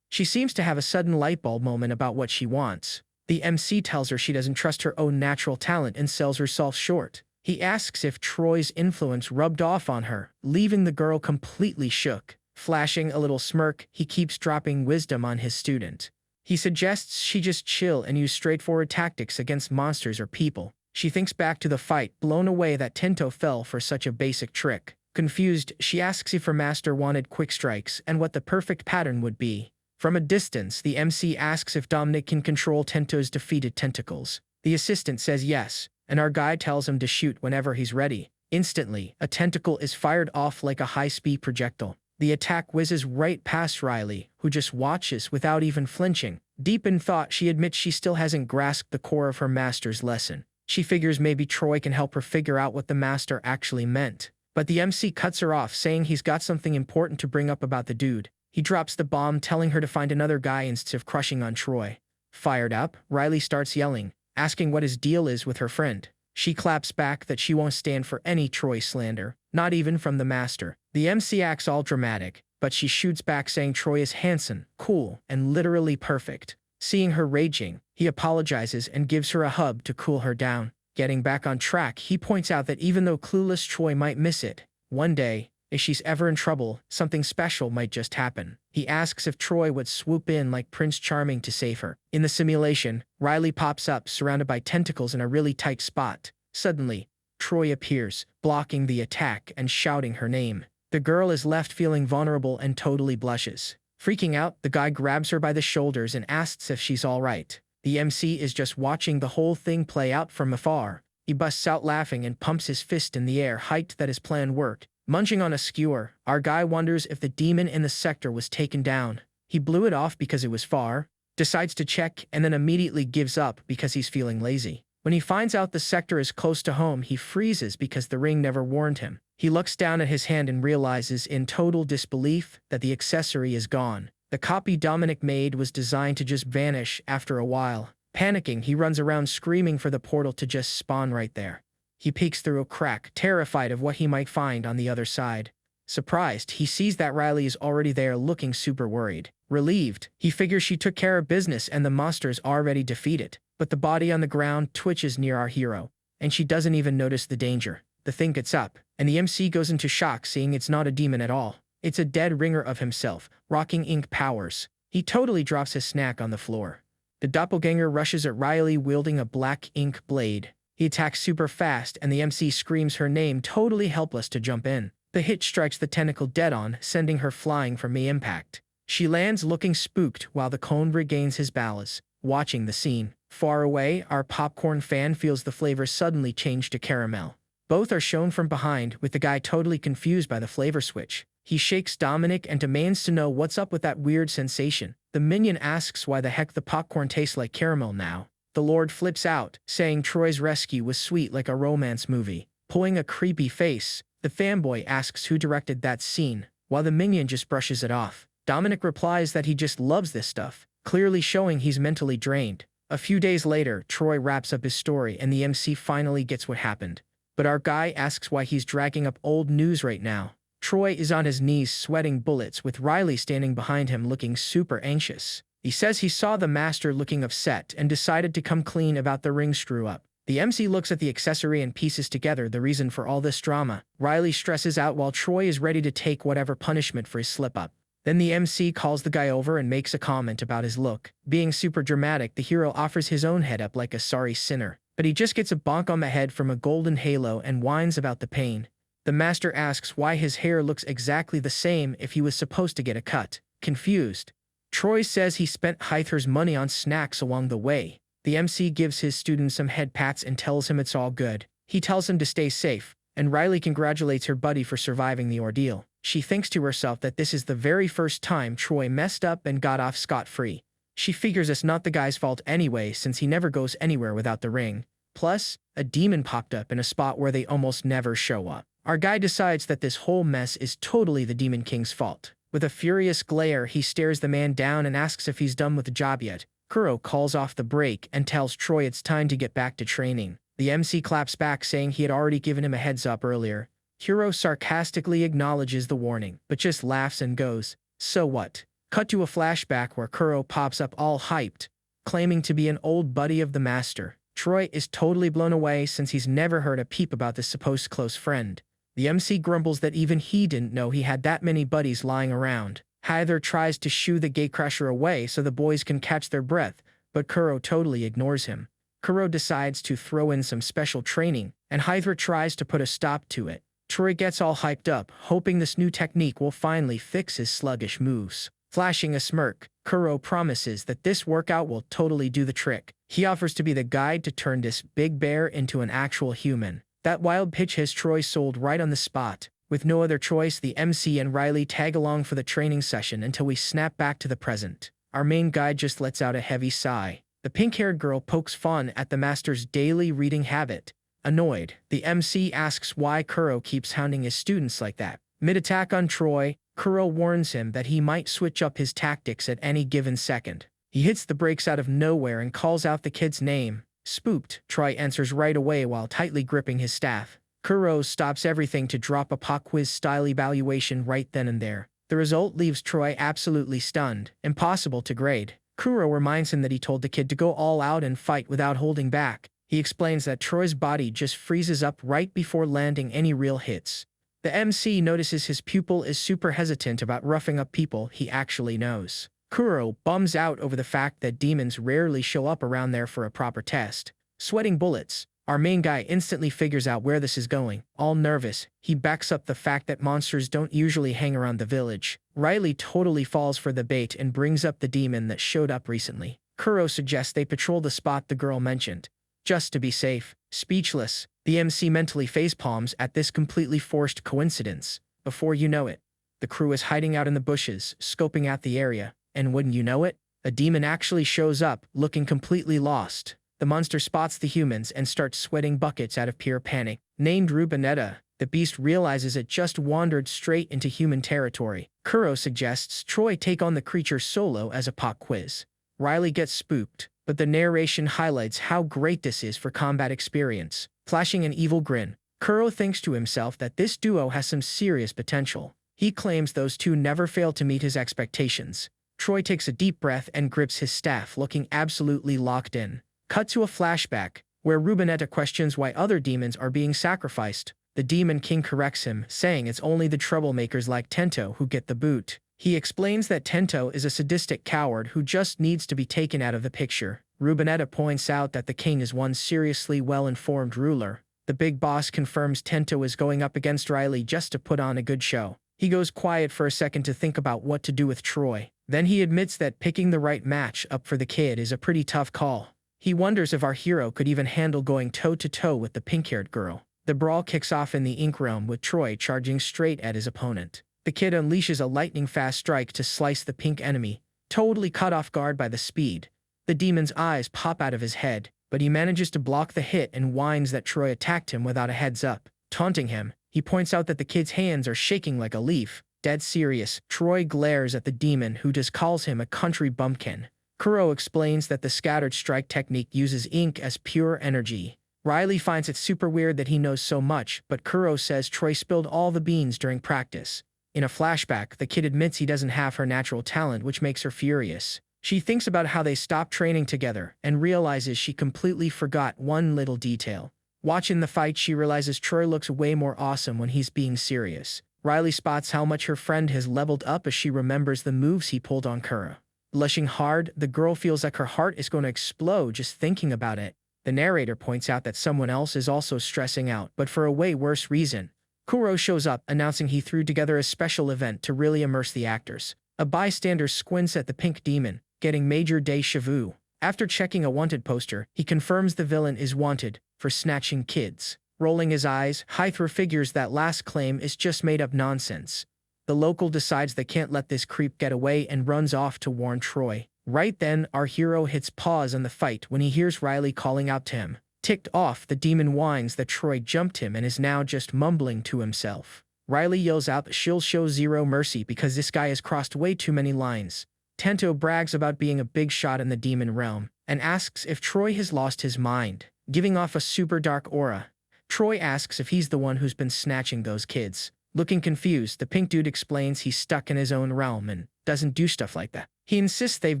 Speaker 1: she seems to have a sudden lightbulb moment about what she wants. The MC tells her she doesn't trust her own natural talent and sells herself short. He asks if Troy's influence rubbed off on her, leaving the girl completely shook. Flashing a little smirk, he keeps dropping wisdom on his student. He suggests she just chill and use straightforward tactics against monsters or people. She thinks back to the fight, blown away that Tento fell for such a basic trick. Confused, she asks if her master wanted quick strikes and what the perfect pattern would be. From a distance, the MC asks if Dominic can control Tento's defeated tentacles. The assistant says yes, and our guy tells him to shoot whenever he's ready. Instantly, a tentacle is fired off like a high-speed projectile. The attack whizzes right past Riley, who just watches without even flinching. Deep in thought, she admits she still hasn't grasped the core of her master's lesson. She figures maybe Troy can help her figure out what the master actually meant. But the MC cuts her off, saying he's got something important to bring up about the dude. He drops the bomb, telling her to find another guy instead of crushing on Troy. Fired up, Riley starts yelling, asking what his deal is with her friend. She claps back that she won't stand for any Troy slander, not even from the master. The MC acts all dramatic, but she shoots back saying Troy is handsome, cool, and literally perfect. Seeing her raging, he apologizes and gives her a hug to cool her down. Getting back on track, he points out that even though clueless Troy might miss it, one day, if she's ever in trouble, something special might just happen. He asks if Troy would swoop in like Prince Charming to save her. In the simulation, Riley pops up, surrounded by tentacles in a really tight spot. Suddenly, Troy appears, blocking the attack and shouting her name. The girl is left feeling vulnerable and totally blushes. Freaking out, the guy grabs her by the shoulders and asks if she's all right. The MC is just watching the whole thing play out from afar. He busts out laughing and pumps his fist in the air, hyped that his plan worked. Munching on a skewer, our guy wonders if the demon in the sector was taken down. He blew it off because it was far, decides to check, and then immediately gives up because he's feeling lazy. When he finds out the sector is close to home, he freezes because the ring never warned him. He looks down at his hand and realizes in total disbelief that the accessory is gone. The copy Dominic made was designed to just vanish after a while. Panicking, he runs around screaming for the portal to just spawn right there. He peeks through a crack, terrified of what he might find on the other side. Surprised, he sees that Riley is already there, looking super worried. Relieved, he figures she took care of business and the monster is already defeated. But the body on the ground twitches near our hero, and she doesn't even notice the danger. The thing gets up, and the MC goes into shock, seeing it's not a demon at all. It's a dead ringer of himself, rocking ink powers. He totally drops his snack on the floor. The doppelganger rushes at Riley wielding a black ink blade. He attacks super fast, and the MC screams her name, totally helpless to jump in. The hit strikes the tentacle dead on, sending her flying from the impact. She lands looking spooked while the cone regains his balance, watching the scene. Far away, our popcorn fan feels the flavor suddenly change to caramel. Both are shown from behind, with the guy totally confused by the flavor switch. He shakes Dominic and demands to know what's up with that weird sensation. The minion asks why the heck the popcorn tastes like caramel now. The Lord flips out, saying Troy's rescue was sweet like a romance movie. Pulling a creepy face, the fanboy asks who directed that scene, while the minion just brushes it off. Dominic replies that he just loves this stuff, clearly showing he's mentally drained. A few days later, Troy wraps up his story and the MC finally gets what happened. But our guy asks why he's dragging up old news right now. Troy is on his knees sweating bullets, with Riley standing behind him looking super anxious. He says he saw the master looking upset and decided to come clean about the ring screw-up. The MC looks at the accessory and pieces together the reason for all this drama. Riley stresses out while Troy is ready to take whatever punishment for his slip-up. Then the MC calls the guy over and makes a comment about his look. Being super dramatic, the hero offers his own head up like a sorry sinner. But he just gets a bonk on the head from a golden halo and whines about the pain. The master asks why his hair looks exactly the same if he was supposed to get a cut. Confused, Troy says he spent Hyther's money on snacks along the way. The MC gives his student some head pats and tells him it's all good. He tells him to stay safe, and Riley congratulates her buddy for surviving the ordeal. She thinks to herself that this is the very first time Troy messed up and got off scot-free. She figures it's not the guy's fault anyway, since he never goes anywhere without the ring. Plus, a demon popped up in a spot where they almost never show up. Our guy decides that this whole mess is totally the Demon King's fault. With a furious glare, he stares the man down and asks if he's done with the job yet. Kuro calls off the break and tells Troy it's time to get back to training. The MC claps back, saying he had already given him a heads up earlier. Kuro sarcastically acknowledges the warning, but just laughs and goes, "So what?" Cut to a flashback where Kuro pops up all hyped, claiming to be an old buddy of the master. Troy is totally blown away since he's never heard a peep about this supposed close friend. The MC grumbles that even he didn't know he had that many buddies lying around. Hyther tries to shoo the gatecrasher away so the boys can catch their breath, but Kuro totally ignores him. Kuro decides to throw in some special training, and Hyther tries to put a stop to it. Troy gets all hyped up, hoping this new technique will finally fix his sluggish moves. Flashing a smirk, Kuro promises that this workout will totally do the trick. He offers to be the guide to turn this big bear into an actual human. That wild pitch has Troy sold right on the spot. With no other choice, the MC and Riley tag along for the training session until we snap back to the present. Our main guide just lets out a heavy sigh. The pink-haired girl pokes fun at the master's daily reading habit. Annoyed, the MC asks why Kuro keeps hounding his students like that. Mid-attack on Troy, Kuro warns him that he might switch up his tactics at any given second. He hits the brakes out of nowhere and calls out the kid's name. Spooked, Troy answers right away while tightly gripping his staff. Kuro stops everything to drop a pop quiz-style evaluation right then and there. The result leaves Troy absolutely stunned, impossible to grade. Kuro reminds him that he told the kid to go all out and fight without holding back. He explains that Troy's body just freezes up right before landing any real hits. The MC notices his pupil is super hesitant about roughing up people he actually knows. Kuro bums out over the fact that demons rarely show up around there for a proper test. Sweating bullets, our main guy instantly figures out where this is going. All nervous, he backs up the fact that monsters don't usually hang around the village. Riley totally falls for the bait and brings up the demon that showed up recently. Kuro suggests they patrol the spot the girl mentioned, just to be safe. Speechless, the MC mentally facepalms at this completely forced coincidence. Before you know it, the crew is hiding out in the bushes, scoping out the area, and wouldn't you know it, a demon actually shows up, looking completely lost. The monster spots the humans and starts sweating buckets out of pure panic. Named Reubenetta, the beast realizes it just wandered straight into human territory. Kuro suggests Troy take on the creature solo as a pop quiz. Riley gets spooked, but the narration highlights how great this is for combat experience. Flashing an evil grin, Kuro thinks to himself that this duo has some serious potential. He claims those two never fail to meet his expectations. Troy takes a deep breath and grips his staff, looking absolutely locked in. Cut to a flashback, where Reubenetta questions why other demons are being sacrificed. The Demon King corrects him, saying it's only the troublemakers like Tento who get the boot. He explains that Tento is a sadistic coward who just needs to be taken out of the picture. Reubenetta points out that the king is one seriously well-informed ruler. The big boss confirms Tento is going up against Riley just to put on a good show. He goes quiet for a second to think about what to do with Troy. Then he admits that picking the right match up for the kid is a pretty tough call. He wonders if our hero could even handle going toe-to-toe with the pink-haired girl. The brawl kicks off in the Ink Realm with Troy charging straight at his opponent. The kid unleashes a lightning-fast strike to slice the pink enemy, totally caught off guard by the speed. The demon's eyes pop out of his head, but he manages to block the hit and whines that Troy attacked him without a heads-up. Taunting him, he points out that the kid's hands are shaking like a leaf. Dead serious, Troy glares at the demon who just calls him a country bumpkin. Kuro explains that the scattered strike technique uses ink as pure energy. Riley finds it super weird that he knows so much, but Kuro says Troy spilled all the beans during practice. In a flashback, the kid admits he doesn't have her natural talent, which makes her furious. She thinks about how they stopped training together and realizes she completely forgot one little detail. Watching the fight, she realizes Troy looks way more awesome when he's being serious. Riley spots how much her friend has leveled up as she remembers the moves he pulled on Kuro. Blushing hard, the girl feels like her heart is going to explode just thinking about it. The narrator points out that someone else is also stressing out, but for a way worse reason. Kuro shows up, announcing he threw together a special event to really immerse the actors. A bystander squints at the pink demon, getting major déjà vu. After checking a wanted poster, he confirms the villain is wanted for snatching kids. Rolling his eyes, Hyther figures that last claim is just made-up nonsense. The local decides they can't let this creep get away and runs off to warn Troy. Right then, our hero hits pause on the fight when he hears Riley calling out to him. Ticked off, the demon whines that Troy jumped him and is now just mumbling to himself. Riley yells out that she'll show zero mercy because this guy has crossed way too many lines. Tento brags about being a big shot in the demon realm and asks if Troy has lost his mind, giving off a super dark aura. Troy asks if he's the one who's been snatching those kids. Looking confused, the pink dude explains he's stuck in his own realm and doesn't do stuff like that. He insists they've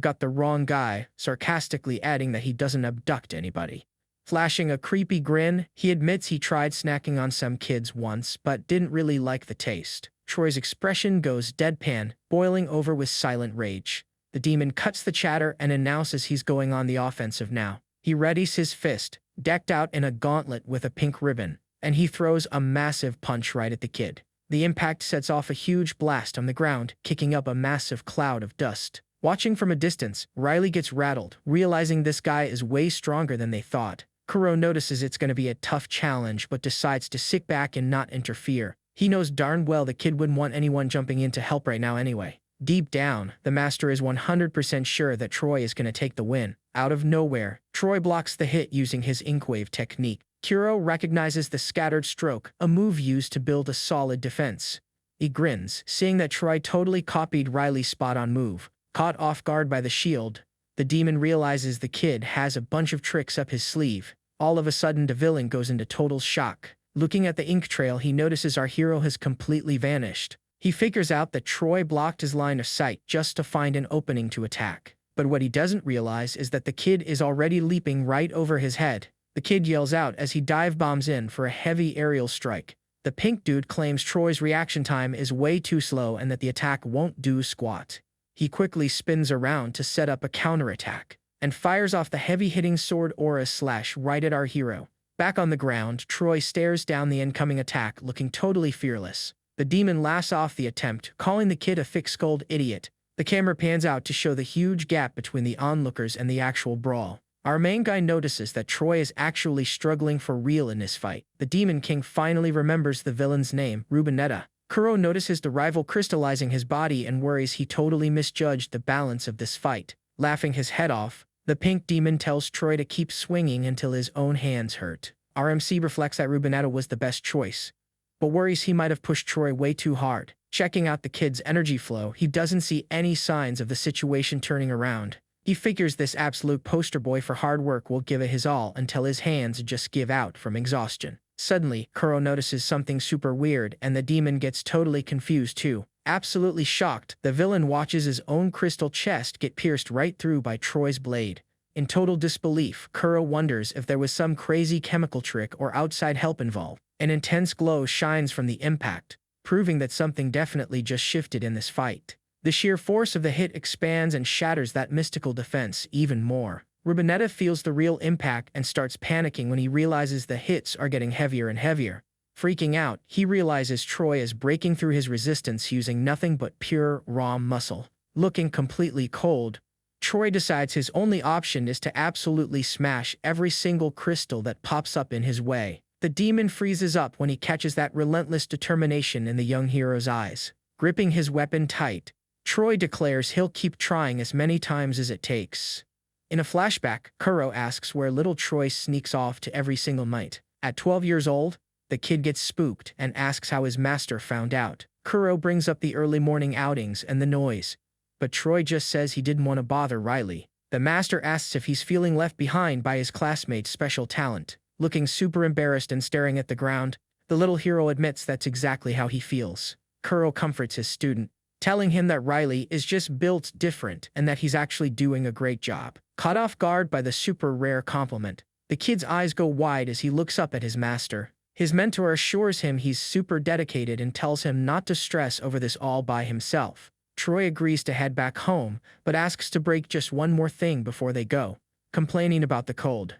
Speaker 1: got the wrong guy, sarcastically adding that he doesn't abduct anybody. Flashing a creepy grin, he admits he tried snacking on some kids once but didn't really like the taste. Troy's expression goes deadpan, boiling over with silent rage. The demon cuts the chatter and announces he's going on the offensive now. He readies his fist, decked out in a gauntlet with a pink ribbon, and he throws a massive punch right at the kid. The impact sets off a huge blast on the ground, kicking up a massive cloud of dust. Watching from a distance, Riley gets rattled, realizing this guy is way stronger than they thought. Kuro notices it's going to be a tough challenge but decides to sit back and not interfere. He knows darn well the kid wouldn't want anyone jumping in to help right now anyway. Deep down, the master is 100% sure that Troy is going to take the win. Out of nowhere, Troy blocks the hit using his Inkwave technique. Kuro recognizes the scattered stroke, a move used to build a solid defense. He grins, seeing that Troy totally copied Riley's spot-on move. Caught off guard by the shield, the demon realizes the kid has a bunch of tricks up his sleeve. All of a sudden, the villain goes into total shock. Looking at the ink trail, he notices our hero has completely vanished. He figures out that Troy blocked his line of sight just to find an opening to attack. But what he doesn't realize is that the kid is already leaping right over his head. The kid yells out as he dive bombs in for a heavy aerial strike. The pink dude claims Troy's reaction time is way too slow and that the attack won't do squat. He quickly spins around to set up a counterattack and fires off the heavy-hitting sword aura slash right at our hero. Back on the ground, Troy stares down the incoming attack, looking totally fearless. The demon laughs off the attempt, calling the kid a thick-skulled idiot. The camera pans out to show the huge gap between the onlookers and the actual brawl. Our main guy notices that Troy is actually struggling for real in this fight. The Demon King finally remembers the villain's name, Reubenetta. Kuro notices the rival crystallizing his body and worries he totally misjudged the balance of this fight. Laughing his head off, the pink demon tells Troy to keep swinging until his own hands hurt. RMC reflects that Reubenetta was the best choice, but worries he might have pushed Troy way too hard. Checking out the kid's energy flow, he doesn't see any signs of the situation turning around. He figures this absolute poster boy for hard work will give it his all until his hands just give out from exhaustion. Suddenly, Kuro notices something super weird and the demon gets totally confused too. Absolutely shocked, the villain watches his own crystal chest get pierced right through by Troy's blade. In total disbelief, Kuro wonders if there was some crazy chemical trick or outside help involved. An intense glow shines from the impact, proving that something definitely just shifted in this fight. The sheer force of the hit expands and shatters that mystical defense even more. Reubenetta feels the real impact and starts panicking when he realizes the hits are getting heavier and heavier. Freaking out, he realizes Troy is breaking through his resistance using nothing but pure, raw muscle. Looking completely cold, Troy decides his only option is to absolutely smash every single crystal that pops up in his way. The demon freezes up when he catches that relentless determination in the young hero's eyes. Gripping his weapon tight, Troy declares he'll keep trying as many times as it takes. In a flashback, Kuro asks where little Troy sneaks off to every single night. At 12 years old, the kid gets spooked and asks how his master found out. Kuro brings up the early morning outings and the noise, but Troy just says he didn't want to bother Riley. The master asks if he's feeling left behind by his classmate's special talent. Looking super embarrassed and staring at the ground, the little hero admits that's exactly how he feels. Kuro comforts his student, telling him that Riley is just built different and that he's actually doing a great job. Caught off guard by the super rare compliment, the kid's eyes go wide as he looks up at his master. His mentor assures him he's super dedicated and tells him not to stress over this all by himself. Troy agrees to head back home, but asks to break just one more thing before they go, complaining about the cold.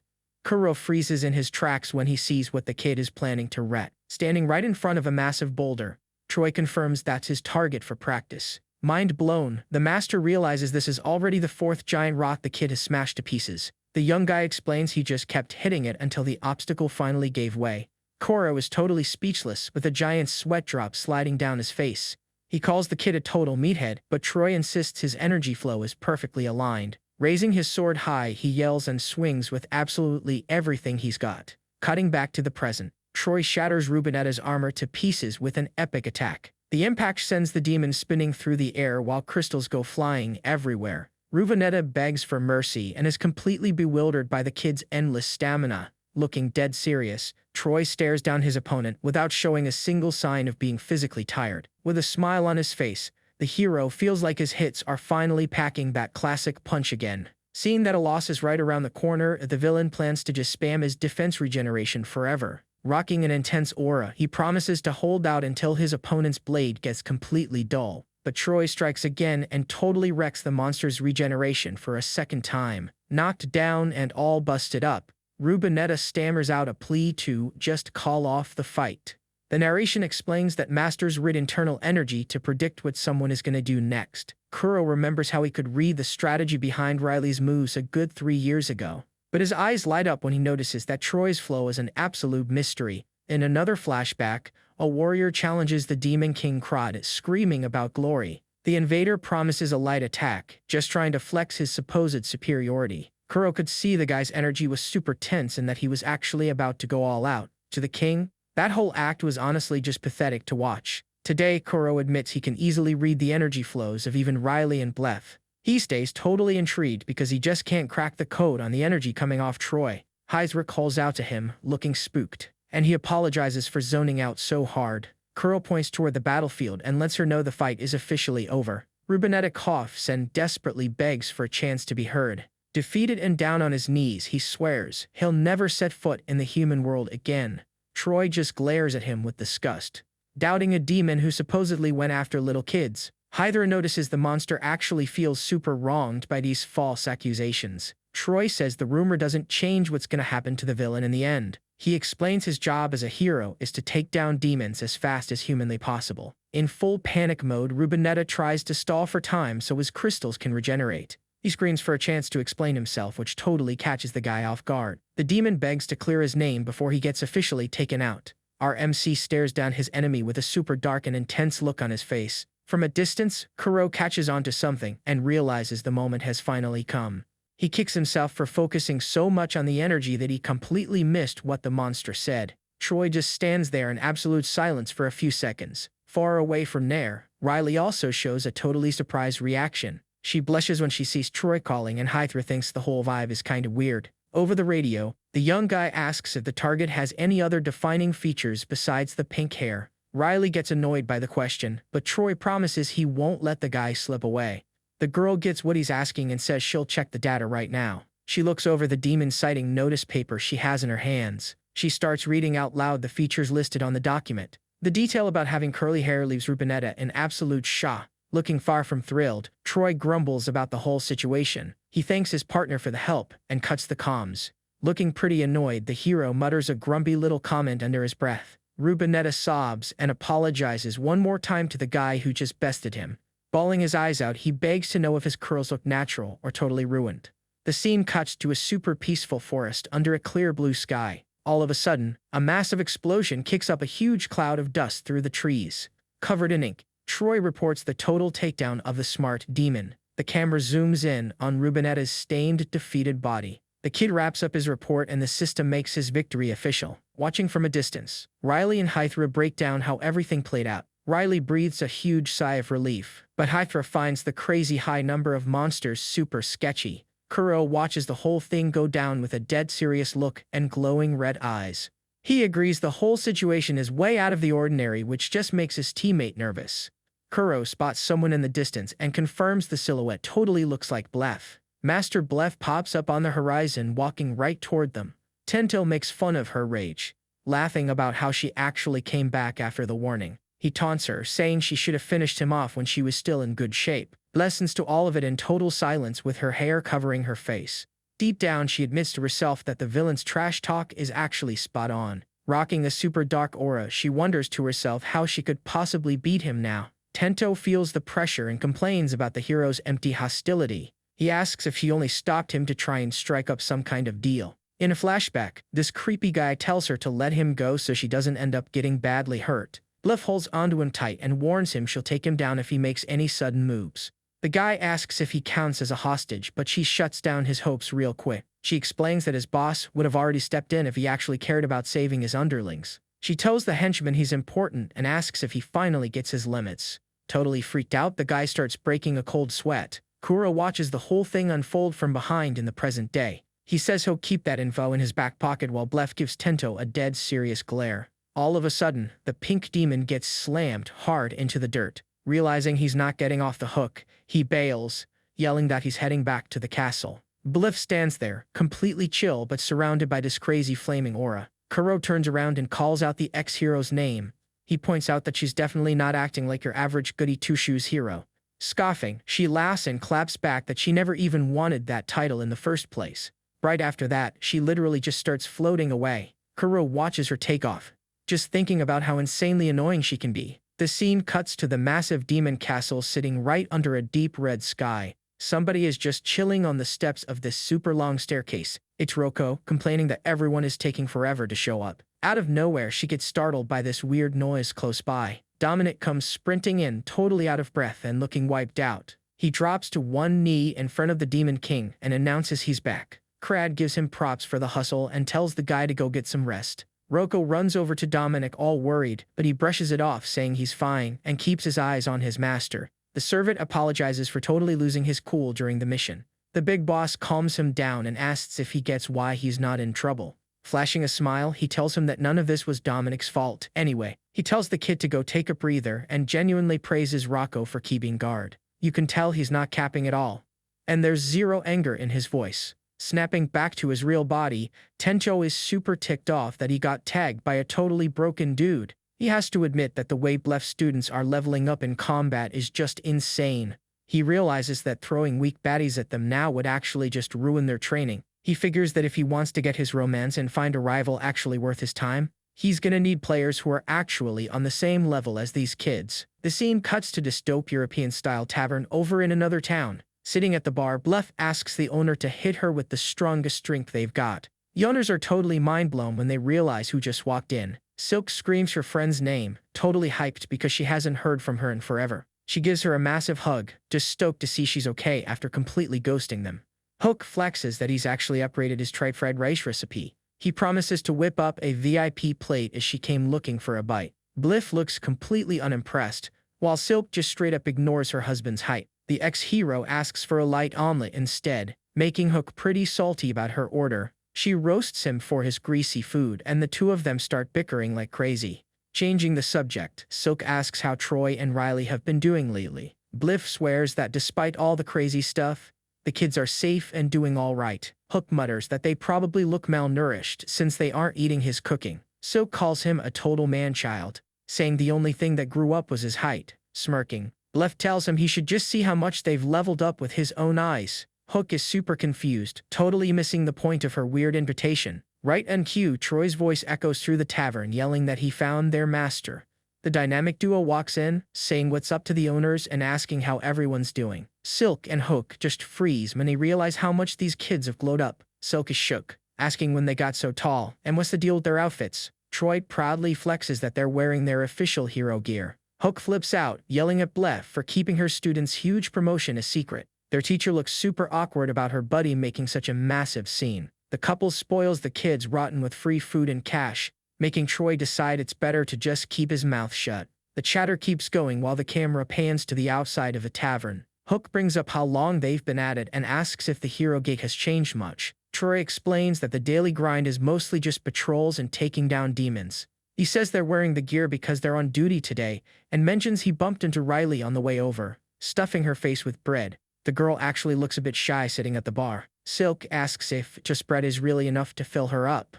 Speaker 1: Kuro freezes in his tracks when he sees what the kid is planning to wreck. Standing right in front of a massive boulder, Troy confirms that's his target for practice. Mind blown, the master realizes this is already the fourth giant rock the kid has smashed to pieces. The young guy explains he just kept hitting it until the obstacle finally gave way. Kuro is totally speechless, with a giant sweat drop sliding down his face. He calls the kid a total meathead, but Troy insists his energy flow is perfectly aligned. Raising his sword high, he yells and swings with absolutely everything he's got. Cutting back to the present, Troy shatters Reubenetta's armor to pieces with an epic attack. The impact sends the demon spinning through the air while crystals go flying everywhere. Reubenetta begs for mercy and is completely bewildered by the kid's endless stamina. Looking dead serious, Troy stares down his opponent without showing a single sign of being physically tired. With a smile on his face, the hero feels like his hits are finally packing that classic punch again. Seeing that a loss is right around the corner, the villain plans to just spam his defense regeneration forever. Rocking an intense aura, he promises to hold out until his opponent's blade gets completely dull. But Troy strikes again and totally wrecks the monster's regeneration for a second time. Knocked down and all busted up, Reubenetta stammers out a plea to just call off the fight. The narration explains that masters rid internal energy to predict what someone is going to do next. Kuro remembers how he could read the strategy behind Riley's moves a good 3 years ago. But his eyes light up when he notices that Troy's flow is an absolute mystery. In another flashback, a warrior challenges the Demon King Krod, screaming about glory. The invader promises a light attack, just trying to flex his supposed superiority. Kuro could see the guy's energy was super tense and that he was actually about to go all out. To the king, that whole act was honestly just pathetic to watch. Today, Kuro admits he can easily read the energy flows of even Riley and Bleth. He stays totally intrigued because he just can't crack the code on the energy coming off Troy. Heisra calls out to him, looking spooked, and he apologizes for zoning out so hard. Kuro points toward the battlefield and lets her know the fight is officially over. Reubenetta coughs and desperately begs for a chance to be heard. Defeated and down on his knees, he swears he'll never set foot in the human world again. Troy just glares at him with disgust. Doubting a demon who supposedly went after little kids, Hydra notices the monster actually feels super wronged by these false accusations. Troy says the rumor doesn't change what's going to happen to the villain in the end. He explains his job as a hero is to take down demons as fast as humanly possible. In full panic mode, Reubenetta tries to stall for time so his crystals can regenerate. He screams for a chance to explain himself, which totally catches the guy off guard. The demon begs to clear his name before he gets officially taken out. Our MC stares down his enemy with a super dark and intense look on his face. From a distance, Kuro catches onto something and realizes the moment has finally come. He kicks himself for focusing so much on the energy that he completely missed what the monster said. Troy just stands there in absolute silence for a few seconds. Far away from there, Riley also shows a totally surprised reaction. She blushes when she sees Troy calling, and Hydra thinks the whole vibe is kind of weird. Over the radio, the young guy asks if the target has any other defining features besides the pink hair. Riley gets annoyed by the question, but Troy promises he won't let the guy slip away. The girl gets what he's asking and says she'll check the data right now. She looks over the demon sighting notice paper she has in her hands. She starts reading out loud the features listed on the document. The detail about having curly hair leaves Reubenetta in absolute shock. Looking far from thrilled, Troy grumbles about the whole situation. He thanks his partner for the help and cuts the comms. Looking pretty annoyed, the hero mutters a grumpy little comment under his breath. Reubenetta sobs and apologizes one more time to the guy who just bested him. Bawling his eyes out, he begs to know if his curls look natural or totally ruined. The scene cuts to a super peaceful forest under a clear blue sky. All of a sudden, a massive explosion kicks up a huge cloud of dust through the trees. Covered in ink, Troy reports the total takedown of the smart demon. The camera zooms in on Reubenetta's stained, defeated body. The kid wraps up his report and the system makes his victory official. Watching from a distance, Riley and Hydra break down how everything played out. Riley breathes a huge sigh of relief, but Hydra finds the crazy high number of monsters super sketchy. Kuro watches the whole thing go down with a dead serious look and glowing red eyes. He agrees the whole situation is way out of the ordinary, which just makes his teammate nervous. Kuro spots someone in the distance and confirms the silhouette totally looks like Bleth. Master Bleth pops up on the horizon, walking right toward them. Tento makes fun of her rage, laughing about how she actually came back after the warning. He taunts her, saying she should have finished him off when she was still in good shape. Listens to all of it in total silence with her hair covering her face. Deep down, she admits to herself that the villain's trash talk is actually spot on. Rocking a super dark aura, she wonders to herself how she could possibly beat him now. Tento feels the pressure and complains about the hero's empty hostility. He asks if he only stopped him to try and strike up some kind of deal. In a flashback, this creepy guy tells her to let him go so she doesn't end up getting badly hurt. Bleth holds onto him tight and warns him she'll take him down if he makes any sudden moves. The guy asks if he counts as a hostage, but she shuts down his hopes real quick. She explains that his boss would have already stepped in if he actually cared about saving his underlings. She tells the henchman he's important and asks if he finally gets his limits. Totally freaked out, the guy starts breaking a cold sweat. Kuro watches the whole thing unfold from behind in the present day. He says he'll keep that info in his back pocket while Blef gives Tento a dead serious glare. All of a sudden, the pink demon gets slammed hard into the dirt. Realizing he's not getting off the hook, he bails, yelling that he's heading back to the castle. Blef stands there, completely chill but surrounded by this crazy flaming aura. Kuro turns around and calls out the ex-hero's name. He points out that she's definitely not acting like your average goody two-shoes hero. Scoffing, she laughs and claps back that she never even wanted that title in the first place. Right after that, she literally just starts floating away. Kuro watches her take off, just thinking about how insanely annoying she can be. The scene cuts to the massive demon castle sitting right under a deep red sky. Somebody is just chilling on the steps of this super long staircase. It's Roko, complaining that everyone is taking forever to show up. Out of nowhere, she gets startled by this weird noise close by. Dominic comes sprinting in, totally out of breath and looking wiped out. He drops to one knee in front of the Demon King and announces he's back. Crad gives him props for the hustle and tells the guy to go get some rest. Roko runs over to Dominic all worried, but he brushes it off saying he's fine and keeps his eyes on his master. The servant apologizes for totally losing his cool during the mission. The big boss calms him down and asks if he gets why he's not in trouble. Flashing a smile, he tells him that none of this was Dominic's fault. Anyway, he tells the kid to go take a breather and genuinely praises Rocco for keeping guard. You can tell he's not capping at all. And there's zero anger in his voice. Snapping back to his real body, Tencho is super ticked off that he got tagged by a totally broken dude. He has to admit that the way Blef students are leveling up in combat is just insane. He realizes that throwing weak baddies at them now would actually just ruin their training. He figures that if he wants to get his romance and find a rival actually worth his time, he's gonna need players who are actually on the same level as these kids. The scene cuts to dystopian European-style tavern over in another town. Sitting at the bar, Blef asks the owner to hit her with the strongest drink they've got. The owners are totally mind-blown when they realize who just walked in. Silk screams her friend's name, totally hyped because she hasn't heard from her in forever. She gives her a massive hug, just stoked to see she's okay after completely ghosting them. Hook flexes that he's actually upgraded his tried fried rice recipe. He promises to whip up a VIP plate as she came looking for a bite. Blef looks completely unimpressed, while Silk just straight up ignores her husband's height. The ex-hero asks for a light omelet instead, making Hook pretty salty about her order. She roasts him for his greasy food, and the two of them start bickering like crazy. Changing the subject, Silk asks how Troy and Riley have been doing lately. Blef swears that despite all the crazy stuff, the kids are safe and doing all right. Hook mutters that they probably look malnourished since they aren't eating his cooking. Silk calls him a total man-child, saying the only thing that grew up was his height. Smirking, Blef tells him he should just see how much they've leveled up with his own eyes. Hook is super confused, totally missing the point of her weird invitation. Right on cue, Troy's voice echoes through the tavern yelling that he found their master. The dynamic duo walks in, saying what's up to the owners and asking how everyone's doing. Silk and Hook just freeze when they realize how much these kids have glowed up. Silk is shook, asking when they got so tall and what's the deal with their outfits. Troy proudly flexes that they're wearing their official hero gear. Hook flips out, yelling at Blef for keeping her student's huge promotion a secret. Their teacher looks super awkward about her buddy making such a massive scene. The couple spoils the kids rotten with free food and cash, making Troy decide it's better to just keep his mouth shut. The chatter keeps going while the camera pans to the outside of a tavern. Hook brings up how long they've been at it and asks if the hero gig has changed much. Troy explains that the daily grind is mostly just patrols and taking down demons. He says they're wearing the gear because they're on duty today, and mentions he bumped into Riley on the way over, stuffing her face with bread. The girl actually looks a bit shy sitting at the bar. Silk asks if just bread is really enough to fill her up,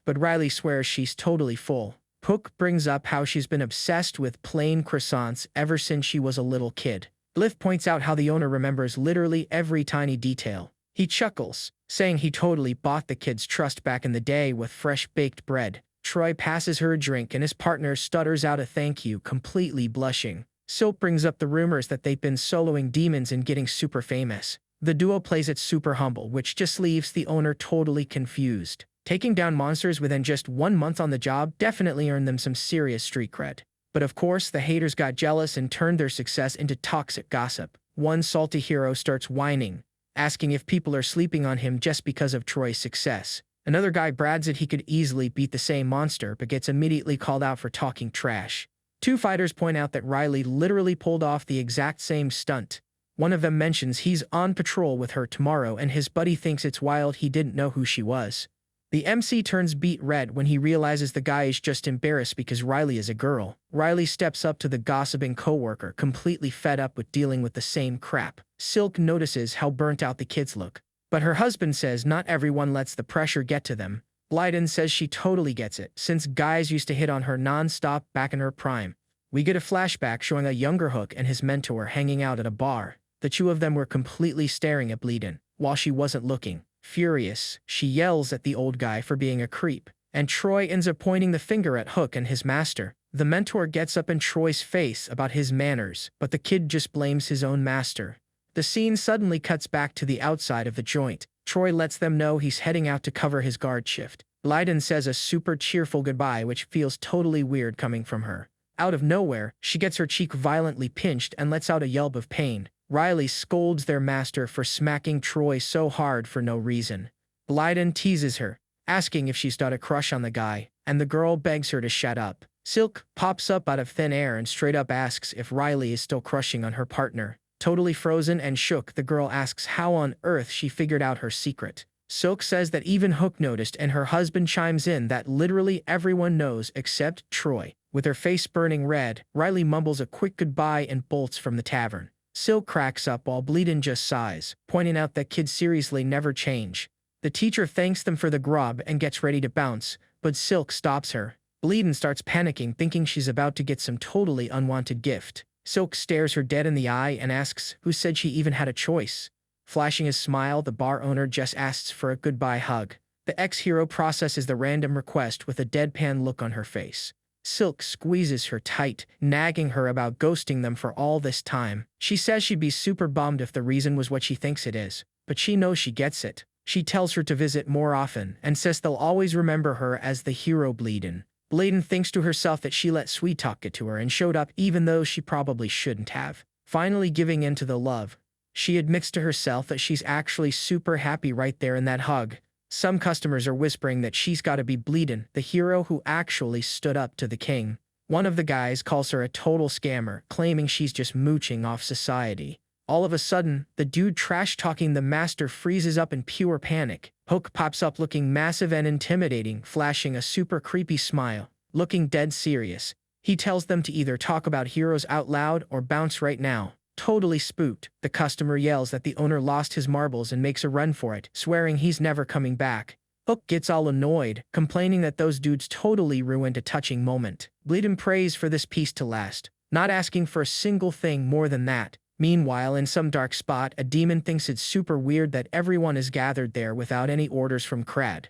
Speaker 1: but Riley swears she's totally full. Hook brings up how she's been obsessed with plain croissants ever since she was a little kid. Blef points out how the owner remembers literally every tiny detail. He chuckles, saying he totally bought the kid's trust back in the day with fresh baked bread. Troy passes her a drink and his partner stutters out a thank you, completely blushing. Silk brings up the rumors that they've been soloing demons and getting super famous. The duo plays it super humble, which just leaves the owner totally confused. Taking down monsters within just 1 month on the job definitely earned them some serious street cred. But of course, the haters got jealous and turned their success into toxic gossip. One salty hero starts whining, asking if people are sleeping on him just because of Troy's success. Another guy brags that he could easily beat the same monster but gets immediately called out for talking trash. Two fighters point out that Riley literally pulled off the exact same stunt. One of them mentions he's on patrol with her tomorrow and his buddy thinks it's wild he didn't know who she was. The MC turns beet red when he realizes the guy is just embarrassed because Riley is a girl. Riley steps up to the gossiping coworker, completely fed up with dealing with the same crap. Silk notices how burnt out the kids look. But her husband says not everyone lets the pressure get to them. Blyden says she totally gets it, since guys used to hit on her non-stop back in her prime. We get a flashback showing a younger Hook and his mentor hanging out at a bar. The two of them were completely staring at Blyden, while she wasn't looking. Furious, she yells at the old guy for being a creep, and Troy ends up pointing the finger at Hook and his master. The mentor gets up in Troy's face about his manners, but the kid just blames his own master. The scene suddenly cuts back to the outside of the joint. Troy lets them know he's heading out to cover his guard shift. Blyden says a super cheerful goodbye, which feels totally weird coming from her. Out of nowhere, she gets her cheek violently pinched and lets out a yelp of pain. Riley scolds their master for smacking Troy so hard for no reason. Blyden teases her, asking if she's got a crush on the guy, and the girl begs her to shut up. Silk pops up out of thin air and straight up asks if Riley is still crushing on her partner. Totally frozen and shook, the girl asks how on earth she figured out her secret. Silk says that even Hook noticed, and her husband chimes in that literally everyone knows except Troy. With her face burning red, Riley mumbles a quick goodbye and bolts from the tavern. Silk cracks up while Blyden just sighs, pointing out that kids seriously never change. The teacher thanks them for the grub and gets ready to bounce, but Silk stops her. Blyden starts panicking, thinking she's about to get some totally unwanted gift. Silk stares her dead in the eye and asks who said she even had a choice. Flashing his smile, the bar owner just asks for a goodbye hug. The ex-hero processes the random request with a deadpan look on her face. Silk squeezes her tight, nagging her about ghosting them for all this time. She says she'd be super bummed if the reason was what she thinks it is, but she knows she gets it. She tells her to visit more often and says they'll always remember her as the hero Blyden. Blyden thinks to herself that she let sweet talk get to her and showed up even though she probably shouldn't have. Finally giving in to the love, she admits to herself that she's actually super happy right there in that hug. Some customers are whispering that she's gotta be Blyden, the hero who actually stood up to the king. One of the guys calls her a total scammer, claiming she's just mooching off society. All of a sudden, the dude trash-talking the master freezes up in pure panic. Hook pops up looking massive and intimidating, flashing a super creepy smile. Looking dead serious, he tells them to either talk about heroes out loud or bounce right now. Totally spooked, the customer yells that the owner lost his marbles and makes a run for it, swearing he's never coming back. Hook gets all annoyed, complaining that those dudes totally ruined a touching moment. Blyden prays for this peace to last, not asking for a single thing more than that. Meanwhile, in some dark spot, a demon thinks it's super weird that everyone is gathered there without any orders from Crad.